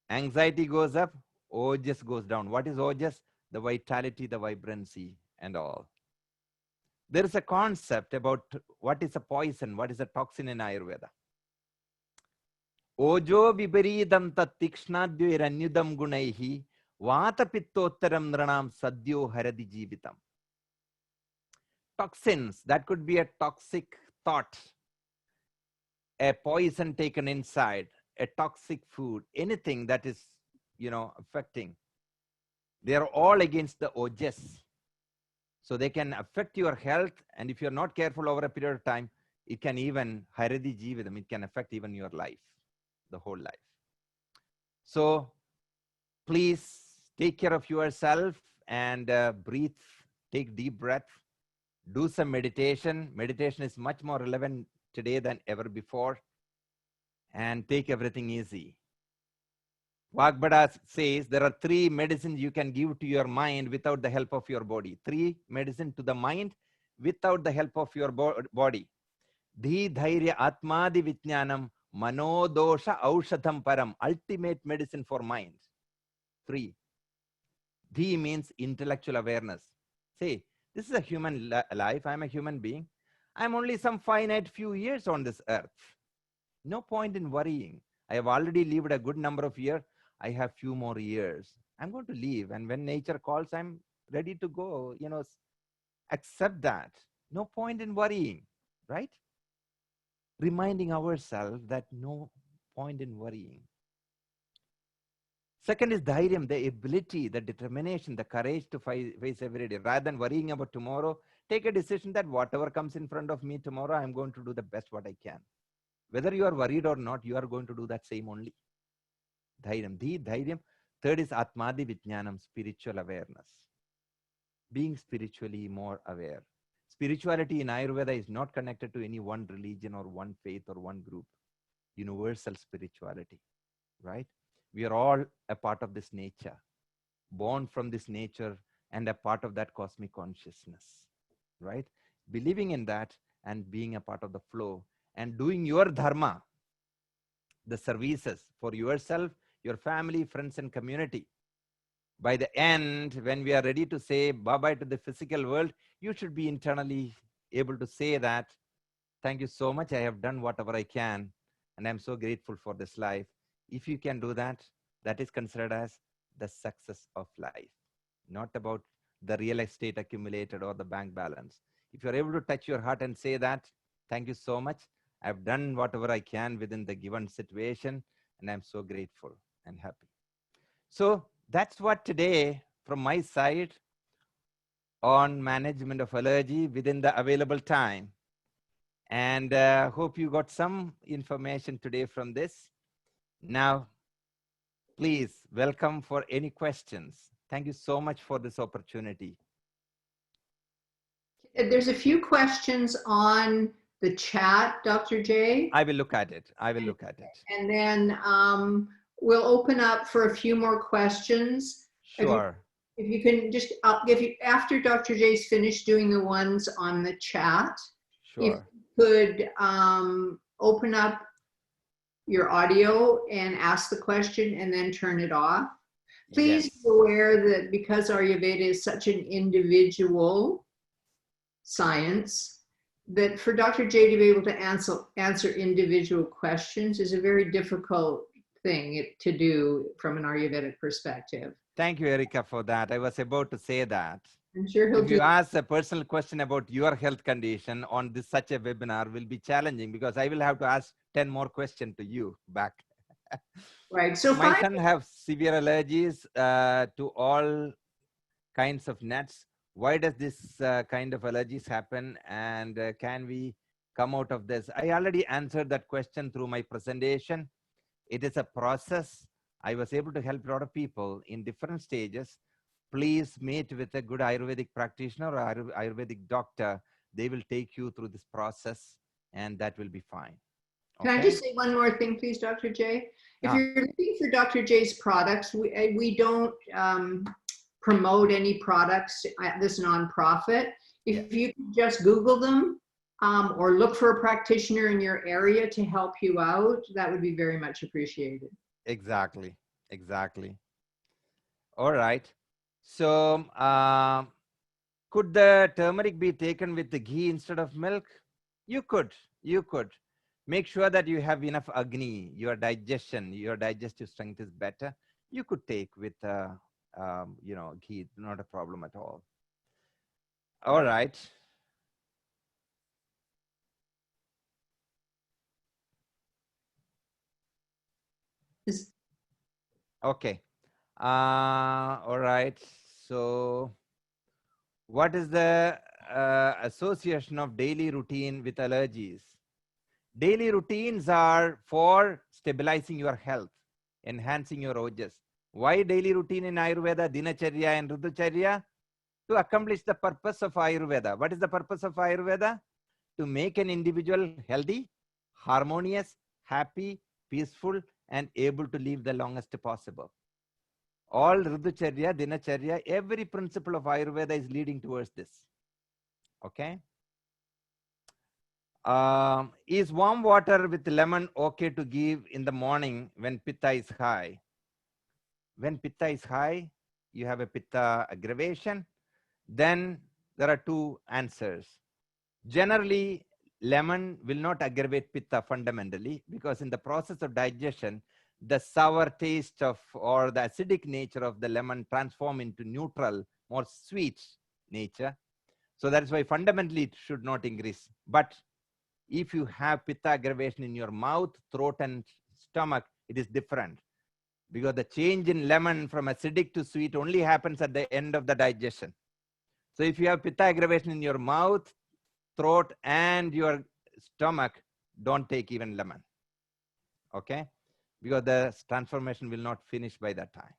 Anxiety goes up, OJS goes down. What is OJS? The vitality, the vibrancy, and all. There is a concept about what is a poison, what is a toxin in Ayurveda. Ojo viparidam tat tikshnadyoiranyudam gunaihi vata pittottaram nranam sadyo haradi jivitam. Toxins, that could be a toxic thought, a poison taken inside, a toxic food, anything that is, affecting. They are all against the OJS. So they can affect your health. And if you're not careful over a period of time, it can even, haradi jivitam, it can affect even your life, the whole life. So please take care of yourself and breathe, take deep breath, do some meditation. Meditation is much more relevant today than ever before. And take everything easy. Vagbada says there are 3 medicines you can give to your mind without the help of your body. 3 medicine to the mind without the help of your body. Dhi dhairya atmadi vijnanam manodosha aushadham param. Ultimate medicine for mind. 3. Dhi means intellectual awareness. Say, this is a human life. I'm a human being. I'm only some finite few years on this earth. No point in worrying. I have already lived a good number of years. I have few more years. I'm going to leave. And when nature calls, I'm ready to go, Accept that. No point in worrying, right? Reminding ourselves that no point in worrying. Second is dhairyam, the ability, the determination, the courage to face every day. Rather than worrying about tomorrow, take a decision that whatever comes in front of me tomorrow, I'm going to do the best what I can. Whether you are worried or not, you are going to do that same only. Dhairyam. Dhairyam. Third is atmadi vijnanam, spiritual awareness. Being spiritually more aware. Spirituality in Ayurveda is not connected to any one religion or one faith or one group. Universal spirituality, right? We are all a part of this nature, born from this nature and a part of that cosmic consciousness, right? Believing in that and being a part of the flow and doing your dharma, the services for yourself, your family, friends, and community. By the end, when we are ready to say bye-bye to the physical world, you should be internally able to say that, thank you so much. I have done whatever I can, and I'm so grateful for this life. If you can do that, that is considered as the success of life, not about the real estate accumulated or the bank balance. If you're able to touch your heart and say that, thank you so much. I've done whatever I can within the given situation, and I'm so grateful and happy. So that's what today from my side on management of allergy within the available time. And hope you got some information today from this. Now, please welcome for any questions. Thank you so much for this opportunity. There's a few questions on the chat, Dr. J. I will look at it. I will look at it. And then we'll open up for a few more questions. Sure. If you can just, after Dr. J's finished doing the ones on the chat, Sure. if you could open up your audio and ask the question and then turn it off. Please Yes. be aware that because Ayurveda is such an individual science, that for Dr. J to be able to answer individual questions is a very difficult thing to do from an Ayurvedic perspective. Thank you, Erica, for that. I was about to say that. I'm sure he'll if you ask a personal question about your health condition on this such a webinar will be challenging because I will have to ask 10 more questions to you back. Right. So my son have severe allergies to all kinds of nuts. Why does this kind of allergies happen, and can we come out of this? I already answered that question through my presentation. It is a process. I was able to help a lot of people in different stages. Please meet with a good Ayurvedic practitioner or Ayurvedic doctor. They will take you through this process and that will be fine. Okay? Can I just say one more thing, please, Dr. J? If you're looking for Dr. J's products, we don't promote any products at this nonprofit. If you just Google them or look for a practitioner in your area to help you out, that would be very much appreciated. Exactly. Exactly. All right. So could the turmeric be taken with the ghee instead of milk? You could. Make sure that you have enough agni, your digestive strength is better. You could take with ghee, not a problem at all. All right. Okay. All right. So what is the association of daily routine with allergies? Daily routines are for stabilizing your health, enhancing your ojas. Why daily routine in Ayurveda, Dinacharya and Ritucharya? To accomplish the purpose of Ayurveda. What is the purpose of Ayurveda? To make an individual healthy, harmonious, happy, peaceful, and able to live the longest possible. All Ritucharya, Dinacharya, every principle of Ayurveda is leading towards this. Okay? Is warm water with lemon okay to give in the morning when Pitta is high? When Pitta is high, you have a Pitta aggravation. Then there are two answers. Generally, lemon will not aggravate Pitta fundamentally because in the process of digestion, the sour taste of or the acidic nature of the lemon transform into neutral, more sweet nature. So that's why fundamentally it should not increase. But if you have pitta aggravation in your mouth, throat, and stomach, it is different, because the change in lemon from acidic to sweet only happens at the end of the digestion. So if you have pitta aggravation in your mouth, throat, and your stomach, don't take even lemon. Okay? Because the transformation will not finish by that time.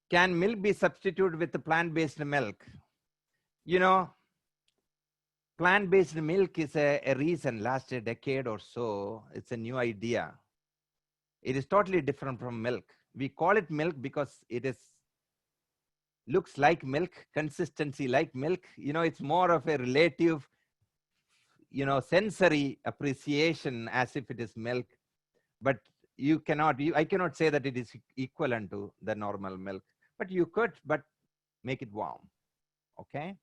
Can milk be substituted with the plant-based milk? You know, plant-based milk is a reason last a decade or so. It's a new idea. It is totally different from milk. We call it milk because it is looks like milk, consistency like milk. You know, it's more of a relative, you know, sensory appreciation as if it is milk. But you cannot, I cannot say that it is equivalent to the normal milk. But you could, but make it warm. Okay?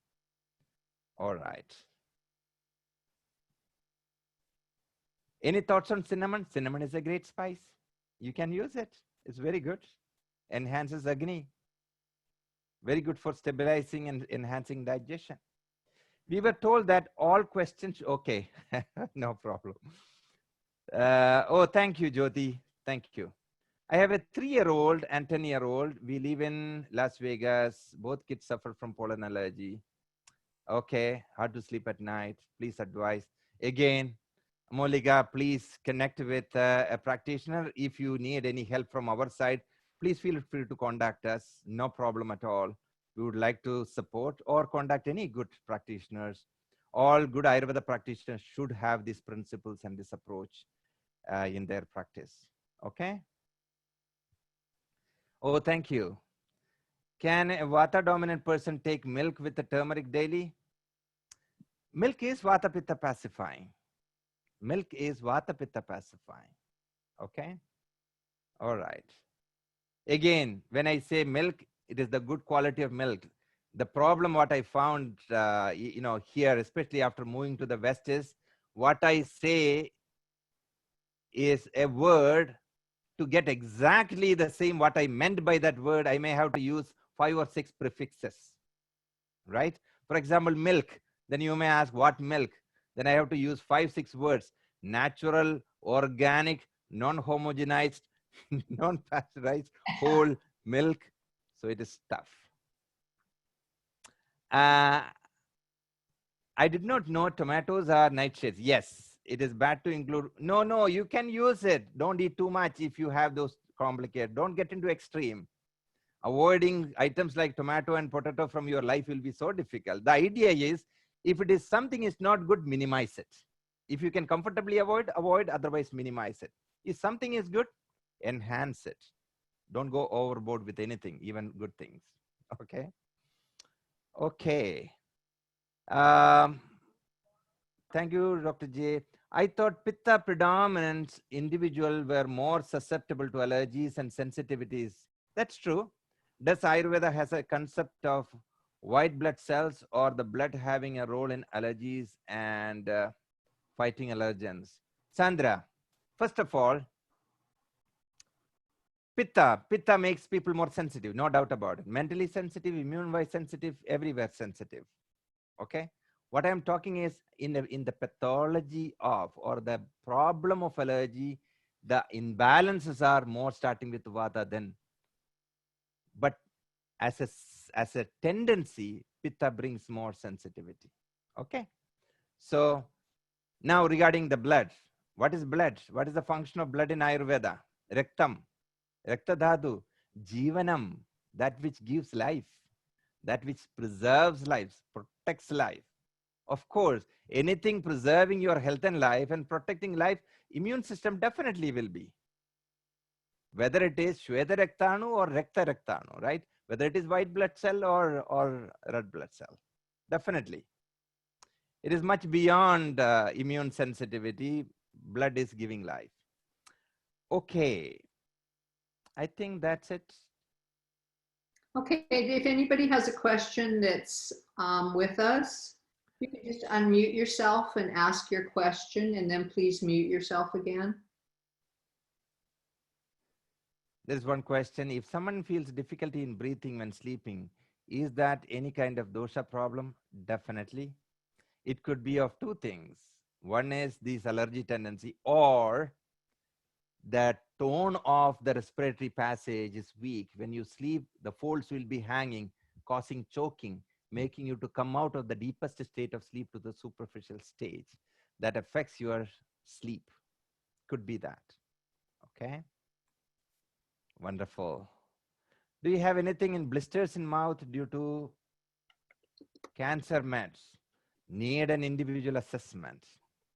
All right. Any thoughts on cinnamon? Cinnamon is a great spice. You can use it. It's very good. Enhances Agni. Very good for stabilizing and enhancing digestion. We were told that all questions, okay, no problem. Oh, thank you, Jyoti. Thank you. I have a 3-year-old and 10-year-old. We live in Las Vegas. Both kids suffer from pollen allergy. Okay, hard to sleep at night. Please advise. Again, Molika, please connect with a practitioner. If you need any help from our side, please feel free to contact us. No problem at all. We would like to support, or contact any good practitioners. All good Ayurveda practitioners should have these principles and this approach in their practice. Okay? Oh, thank you. Can a Vata dominant person take milk with the turmeric daily? Milk is Vata Pitta pacifying. Milk is Vata Pitta pacifying. Okay? All right. Again, when I say milk, it is the good quality of milk. The problem what I found, you know, here, especially after moving to the West, is what I say is a word. To get exactly the same what I meant by that word, I may have to use 5 or 6 prefixes, right? For example, milk. Then you may ask, what milk? Then I have to use 5, 6 words. Natural, organic, non-homogenized, non-pasteurized, whole milk. So it is tough. I did not know tomatoes are nightshades. Yes. It is bad to include. No, you can use it. Don't eat too much if you have those complicated. Don't get into extreme. Avoiding items like tomato and potato from your life will be so difficult. The idea is, if it is something is not good, minimize it. If you can comfortably avoid, otherwise minimize it. If something is good, enhance it. Don't go overboard with anything, even good things. Okay? Okay. Thank you, Dr. J. I thought Pitta predominant individuals were more susceptible to allergies and sensitivities. That's true. Does Ayurveda has a concept of white blood cells or the blood having a role in allergies and fighting allergens? Sandra, first of all, Pitta makes people more sensitive, no doubt about it. Mentally sensitive, immune-wise sensitive, everywhere sensitive. Okay? What I'm talking is in the pathology of, or the problem of allergy, the imbalances are more starting with Vata than, but as a tendency, Pitta brings more sensitivity. Okay. So now regarding the blood, what is blood? What is the function of blood in Ayurveda? Rektam, Rakta Dhatu, Jivanam, that which gives life, that which preserves life, protects life. Of course, anything preserving your health and life and protecting life, immune system definitely will be. Whether it is Shweta Raktanu or Rakta Raktanu, right? Whether it is white blood cell or red blood cell. Definitely. It is much beyond immune sensitivity. Blood is giving life. Okay. I think that's it. Okay, if anybody has a question that's with us, you can just unmute yourself and ask your question, and then please mute yourself again. There's one question. If someone feels difficulty in breathing when sleeping, Is that any kind of dosha problem? Definitely. It could be of two things. One is this allergy tendency, or the tone of the respiratory passage is weak. When you sleep, the folds will be hanging, causing choking, making you to come out of the deepest state of sleep to the superficial stage. That affects your sleep. Could be that. Okay. Wonderful. Do you have anything in blisters in mouth due to cancer meds? Need an individual assessment.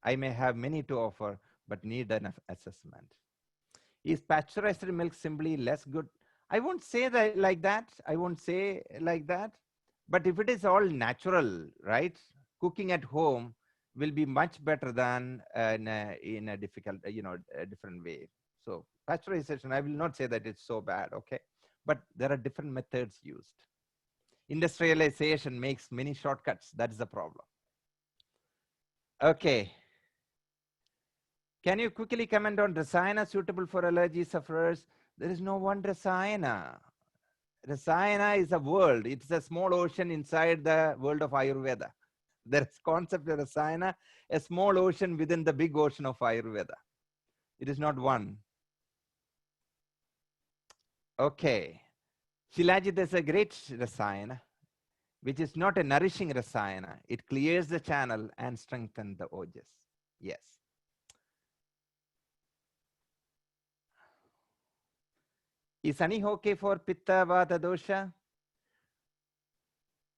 I may have many to offer, but need an assessment. Is pasteurized milk simply less good? I won't say that like that. I won't say like that. But if it is all natural, right? Cooking at home will be much better than in a difficult, a different way. So pasteurization, I will not say that it's so bad, okay? But there are different methods used. Industrialization makes many shortcuts. That is the problem. Okay. Can you quickly comment on rasayana suitable for allergy sufferers? There is no one rasayana. Rasayana is a world. It's a small ocean inside the world of Ayurveda. There is concept of rasayana, a small ocean within the big ocean of Ayurveda. It is not one. Okay. Shilajit is a great rasayana, which is not a nourishing rasayana. It clears the channel and strengthens the ojas. Yes. Is honey okay for pitta vata dosha?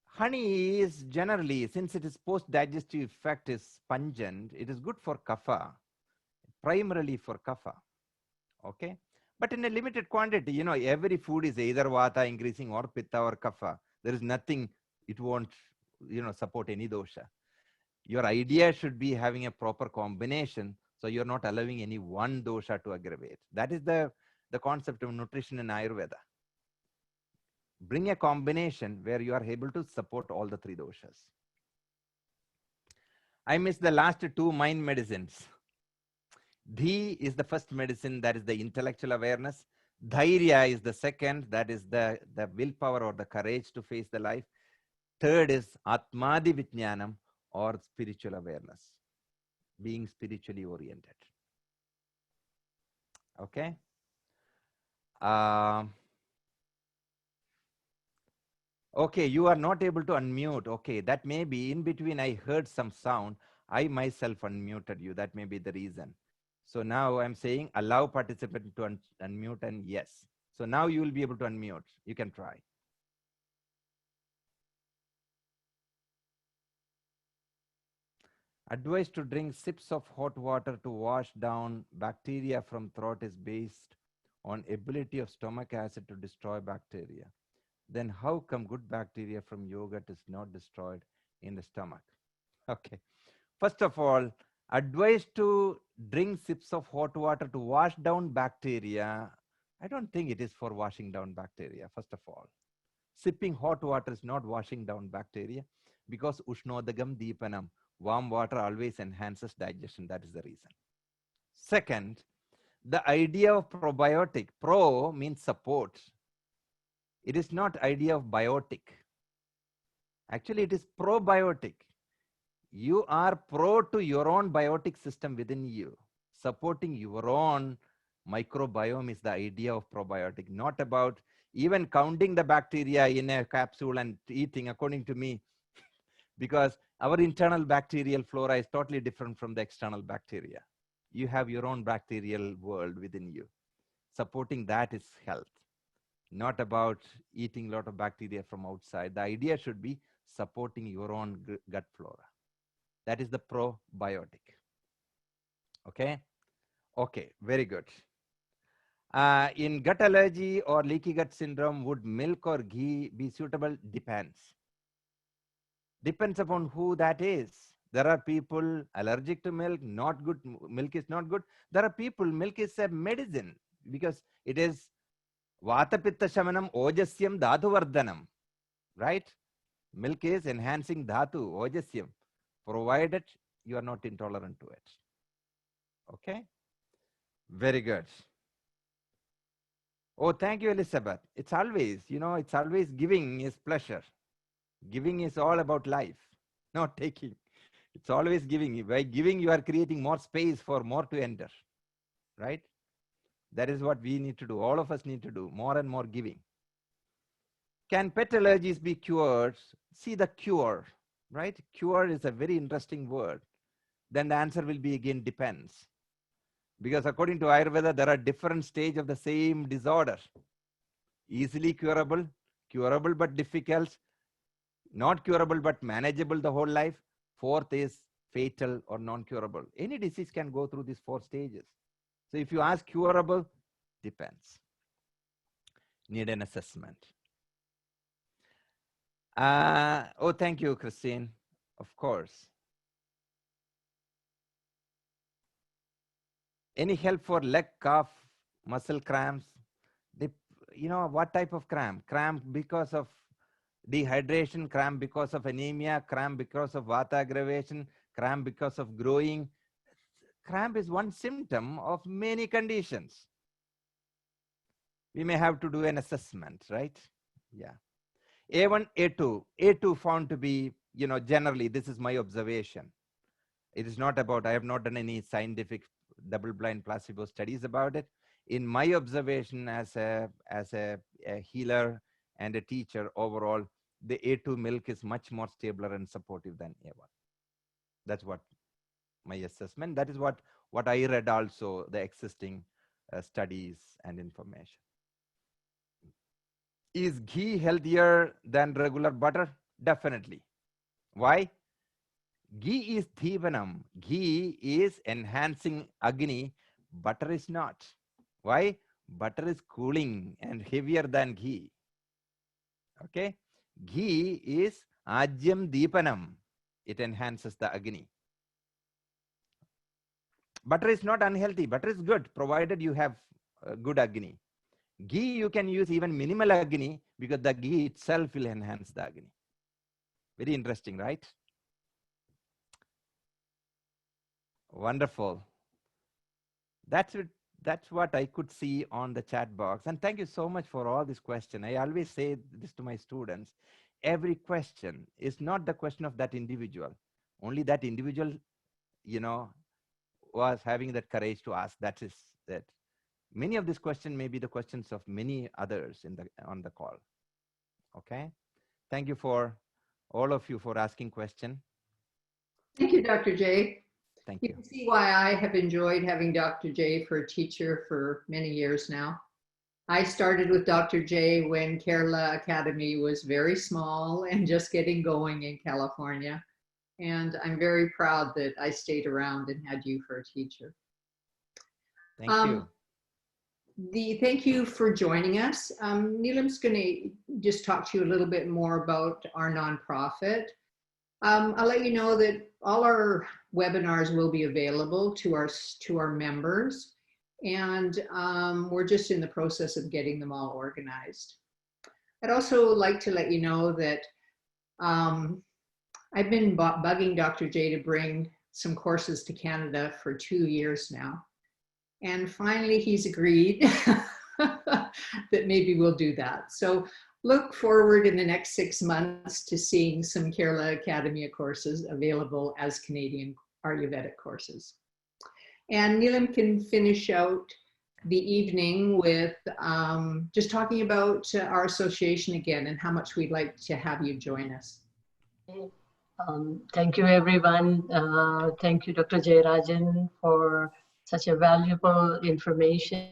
Honey is generally, since it is post-digestive effect is pungent, it is good for kapha, primarily for kapha, okay? But in a limited quantity, every food is either vata increasing or pitta or kapha. There is nothing, it won't, support any dosha. Your idea should be having a proper combination, so you're not allowing any one dosha to aggravate. That is the concept of nutrition in Ayurveda. Bring a combination where you are able to support all the three doshas. I missed the last two mind medicines. Ghee is the first medicine, that is the intellectual awareness. Dhairya is the second, that is the willpower or the courage to face the life. Third is Atmadi Vijnanam, or spiritual awareness, being spiritually oriented. Okay. Okay, you are not able to unmute. Okay, that may be in between. I heard some sound. I myself unmuted you. That may be the reason. So now I'm saying allow participant to unmute, and yes. So now you will be able to unmute. You can try. Advice to drink sips of hot water to wash down bacteria from throat is based on ability of stomach acid to destroy bacteria. Then how come good bacteria from yogurt is not destroyed in the stomach? Okay. First of all, advice to drink sips of hot water to wash down bacteria. I don't think it is for washing down bacteria, first of all. Sipping hot water is not washing down bacteria because Ushnodagam Deepanam, warm water always enhances digestion. That is the reason. Second, the idea of probiotic. Pro means support. It is not idea of biotic. Actually, it is probiotic. You are pro to your own biotic system within you. Supporting your own microbiome is the idea of probiotic, not about even counting the bacteria in a capsule and eating, according to me, because our internal bacterial flora is totally different from the external bacteria. You have your own bacterial world within you. Supporting that is health, not about eating a lot of bacteria from outside. The idea should be supporting your own gut flora. That is the probiotic. Okay. Okay. Very good. In gut allergy or leaky gut syndrome, would milk or ghee be suitable? Depends. Depends upon who that is. There are people allergic to milk, not good. Milk is not good. There are people, milk is a medicine because it is Vata Pitta Shamanam Ojasyam Dhatu Vardhanam. Right? Milk is enhancing Dhatu, Ojasyam, provided you are not intolerant to it. Okay? Very good. Oh, thank you, Elizabeth. It's always, it's always giving is pleasure. Giving is all about life, not taking. It's always giving. By giving, you are creating more space for more to enter, right? That is what we need to do. All of us need to do more and more giving. Can pet allergies be cured? See the cure, right? Cure is a very interesting word. Then the answer will be again depends. Because according to Ayurveda, there are different stages of the same disorder. Easily curable, curable but difficult, not curable but manageable the whole life. Fourth is fatal or non-curable. Any disease can go through these 4 stages. So if you ask curable, depends. Need an assessment. Oh, thank you, Christine. Of course. Any help for leg, calf, muscle cramps? What type of cramp? Cramp because of dehydration, cramp because of anemia, cramp because of Vata aggravation, cramp because of growing. Cramp is one symptom of many conditions. We may have to do an assessment, right? Yeah. A1, A2. A2 found to be, generally, this is my observation. It is not about, I have not done any scientific double-blind placebo studies about it. In my observation as a healer and a teacher overall, the A2 milk is much more stabler and supportive than A1. That's what my assessment. That is what I read also, the existing studies and information. Is ghee healthier than regular butter? Definitely. Why? Ghee is Thivanam. Ghee is enhancing Agni. Butter is not. Why? Butter is cooling and heavier than ghee. Okay? Ghee is Ajyam Deepanam. It enhances the Agni. Butter is not unhealthy. Butter is good, provided you have good Agni. Ghee, you can use even minimal Agni because the ghee itself will enhance the Agni. Very interesting, right? Wonderful. That's it. That's what I could see on the chat box. And thank you so much for all this question. I always say this to my students. Every question is not the question of that individual. Only that individual, was having that courage to ask. That is that. Many of these questions may be the questions of many others on the call. Okay. Thank you for all of you for asking question. Thank you, Dr. J. Thank You you. can see why I have enjoyed having Dr. J for a teacher for many years now. I started with Dr. J when Kerala Academy was very small and just getting going in California. And I'm very proud that I stayed around and had you for a teacher. Thank you. Thank you for joining us. Neelam's going to just talk to you a little bit more about our nonprofit. I'll let you know that all our webinars will be available to our members, and we're just in the process of getting them all organized. I'd also like to let you know that I've been bugging Dr. J to bring some courses to Canada for 2 years now. And finally, he's agreed that maybe we'll do that. So look forward in the next 6 months to seeing some Kerala Academy courses available as Canadian Ayurvedic courses. And Neelam can finish out the evening with just talking about our association again and how much we'd like to have you join us. Thank you, everyone. Thank you, Dr. Jayarajan, for such a valuable information,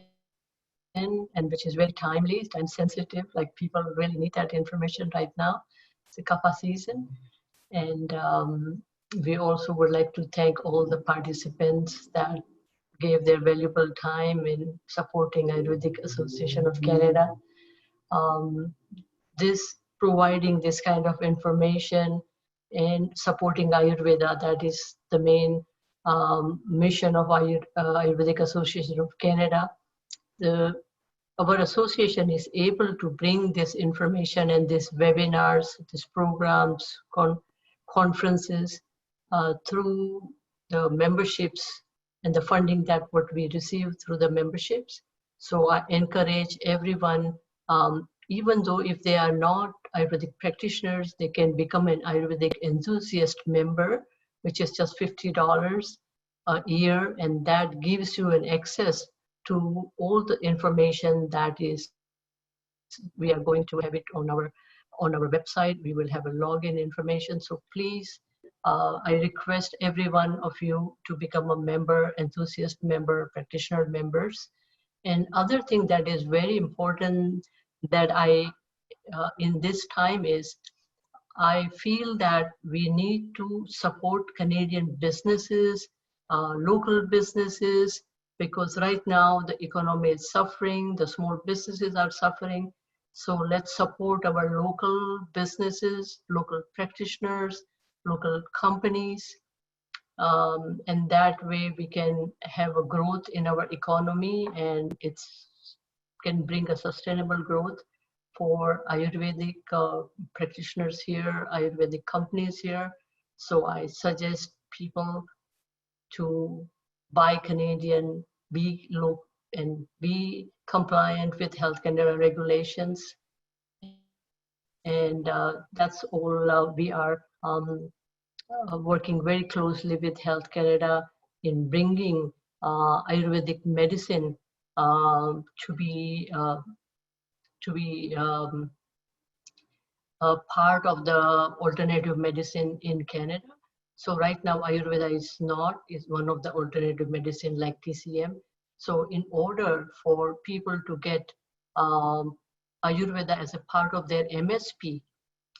and which is very timely and sensitive. Like, people really need that information right now. It's a kapha season. And we also would like to thank all the participants that gave their valuable time in supporting Ayurvedic Association of Canada. Providing this kind of information and supporting Ayurveda, that is the main mission of Ayurvedic Association of Canada. Our association is able to bring this information and these webinars, these programs, conferences through the memberships and the funding that what we receive through the memberships. So I encourage everyone, even though if they are not Ayurvedic practitioners, they can become an Ayurvedic enthusiast member, which is just $50 a year, and that gives you an access to all the information that is, we are going to have it on our website. We will have a login information. So please, I request every one of you to become a member, enthusiast member, practitioner members. And other thing that is very important that I, in this time is, I feel that we need to support Canadian businesses, local businesses, because right now the economy is suffering, the small businesses are suffering. So let's support our local businesses, local practitioners, local companies, and that way we can have a growth in our economy, and it's can bring a sustainable growth for Ayurvedic practitioners here, Ayurvedic companies here. So I suggest people to buy Canadian, be low, and be compliant with Health Canada regulations. And that's all. We are working very closely with Health Canada in bringing Ayurvedic medicine to be a part of the alternative medicine in Canada. So right now Ayurveda is one of the alternative medicine like TCM. So in order for people to get Ayurveda as a part of their MSP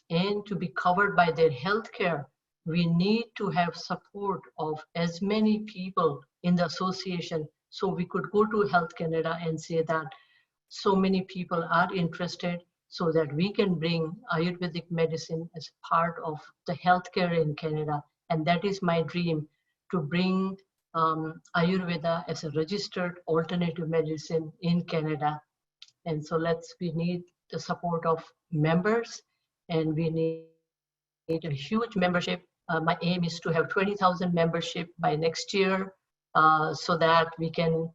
and to be covered by their healthcare, we need to have support of as many people in the association. So we could go to Health Canada and say that so many people are interested, so that we can bring Ayurvedic medicine as part of the healthcare in Canada. And that is my dream, to bring Ayurveda as a registered alternative medicine in Canada. And so we need the support of members, and we need a huge membership. My aim is to have 20,000 membership by next year, so that we can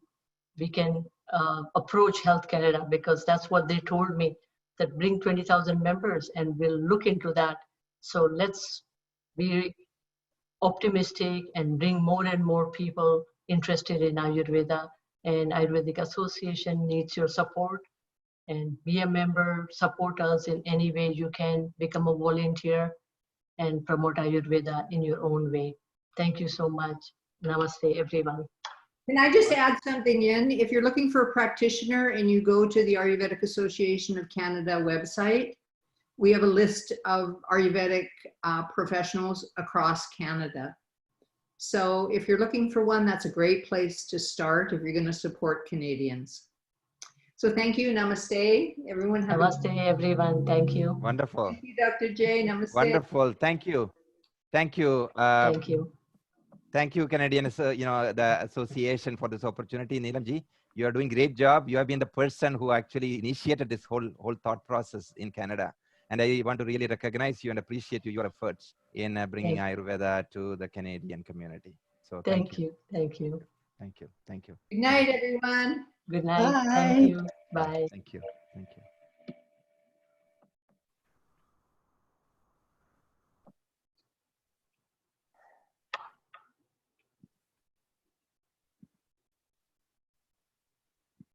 approach Health Canada, because that's what they told me, that bring 20,000 members and we'll look into that. So let's be optimistic and bring more and more people interested in Ayurveda, and Ayurvedic Association needs your support. And be a member, support us in any way you can, become a volunteer and promote Ayurveda in your own way. Thank you so much. Namaste, everyone. Can I just add something in? If you're looking for a practitioner and you go to the Ayurvedic Association of Canada website, we have a list of Ayurvedic professionals across Canada. So if you're looking for one, that's a great place to start if you're going to support Canadians. So thank you. Namaste. Everyone have Namaste, everyone. Thank you. Wonderful. Thank you, Dr. J. Namaste. Wonderful. Thank you. Thank you. Thank you. Thank you, Canadian, the association, for this opportunity. Neelamji, you are doing great job. You have been the person who actually initiated this whole thought process in Canada. And I want to really recognize you and appreciate your efforts in bringing Ayurveda to the Canadian community. So thank you. Thank you. Thank you. Thank you. Good night, everyone. Good night. Bye. Thank you. Bye. Thank you. Thank you.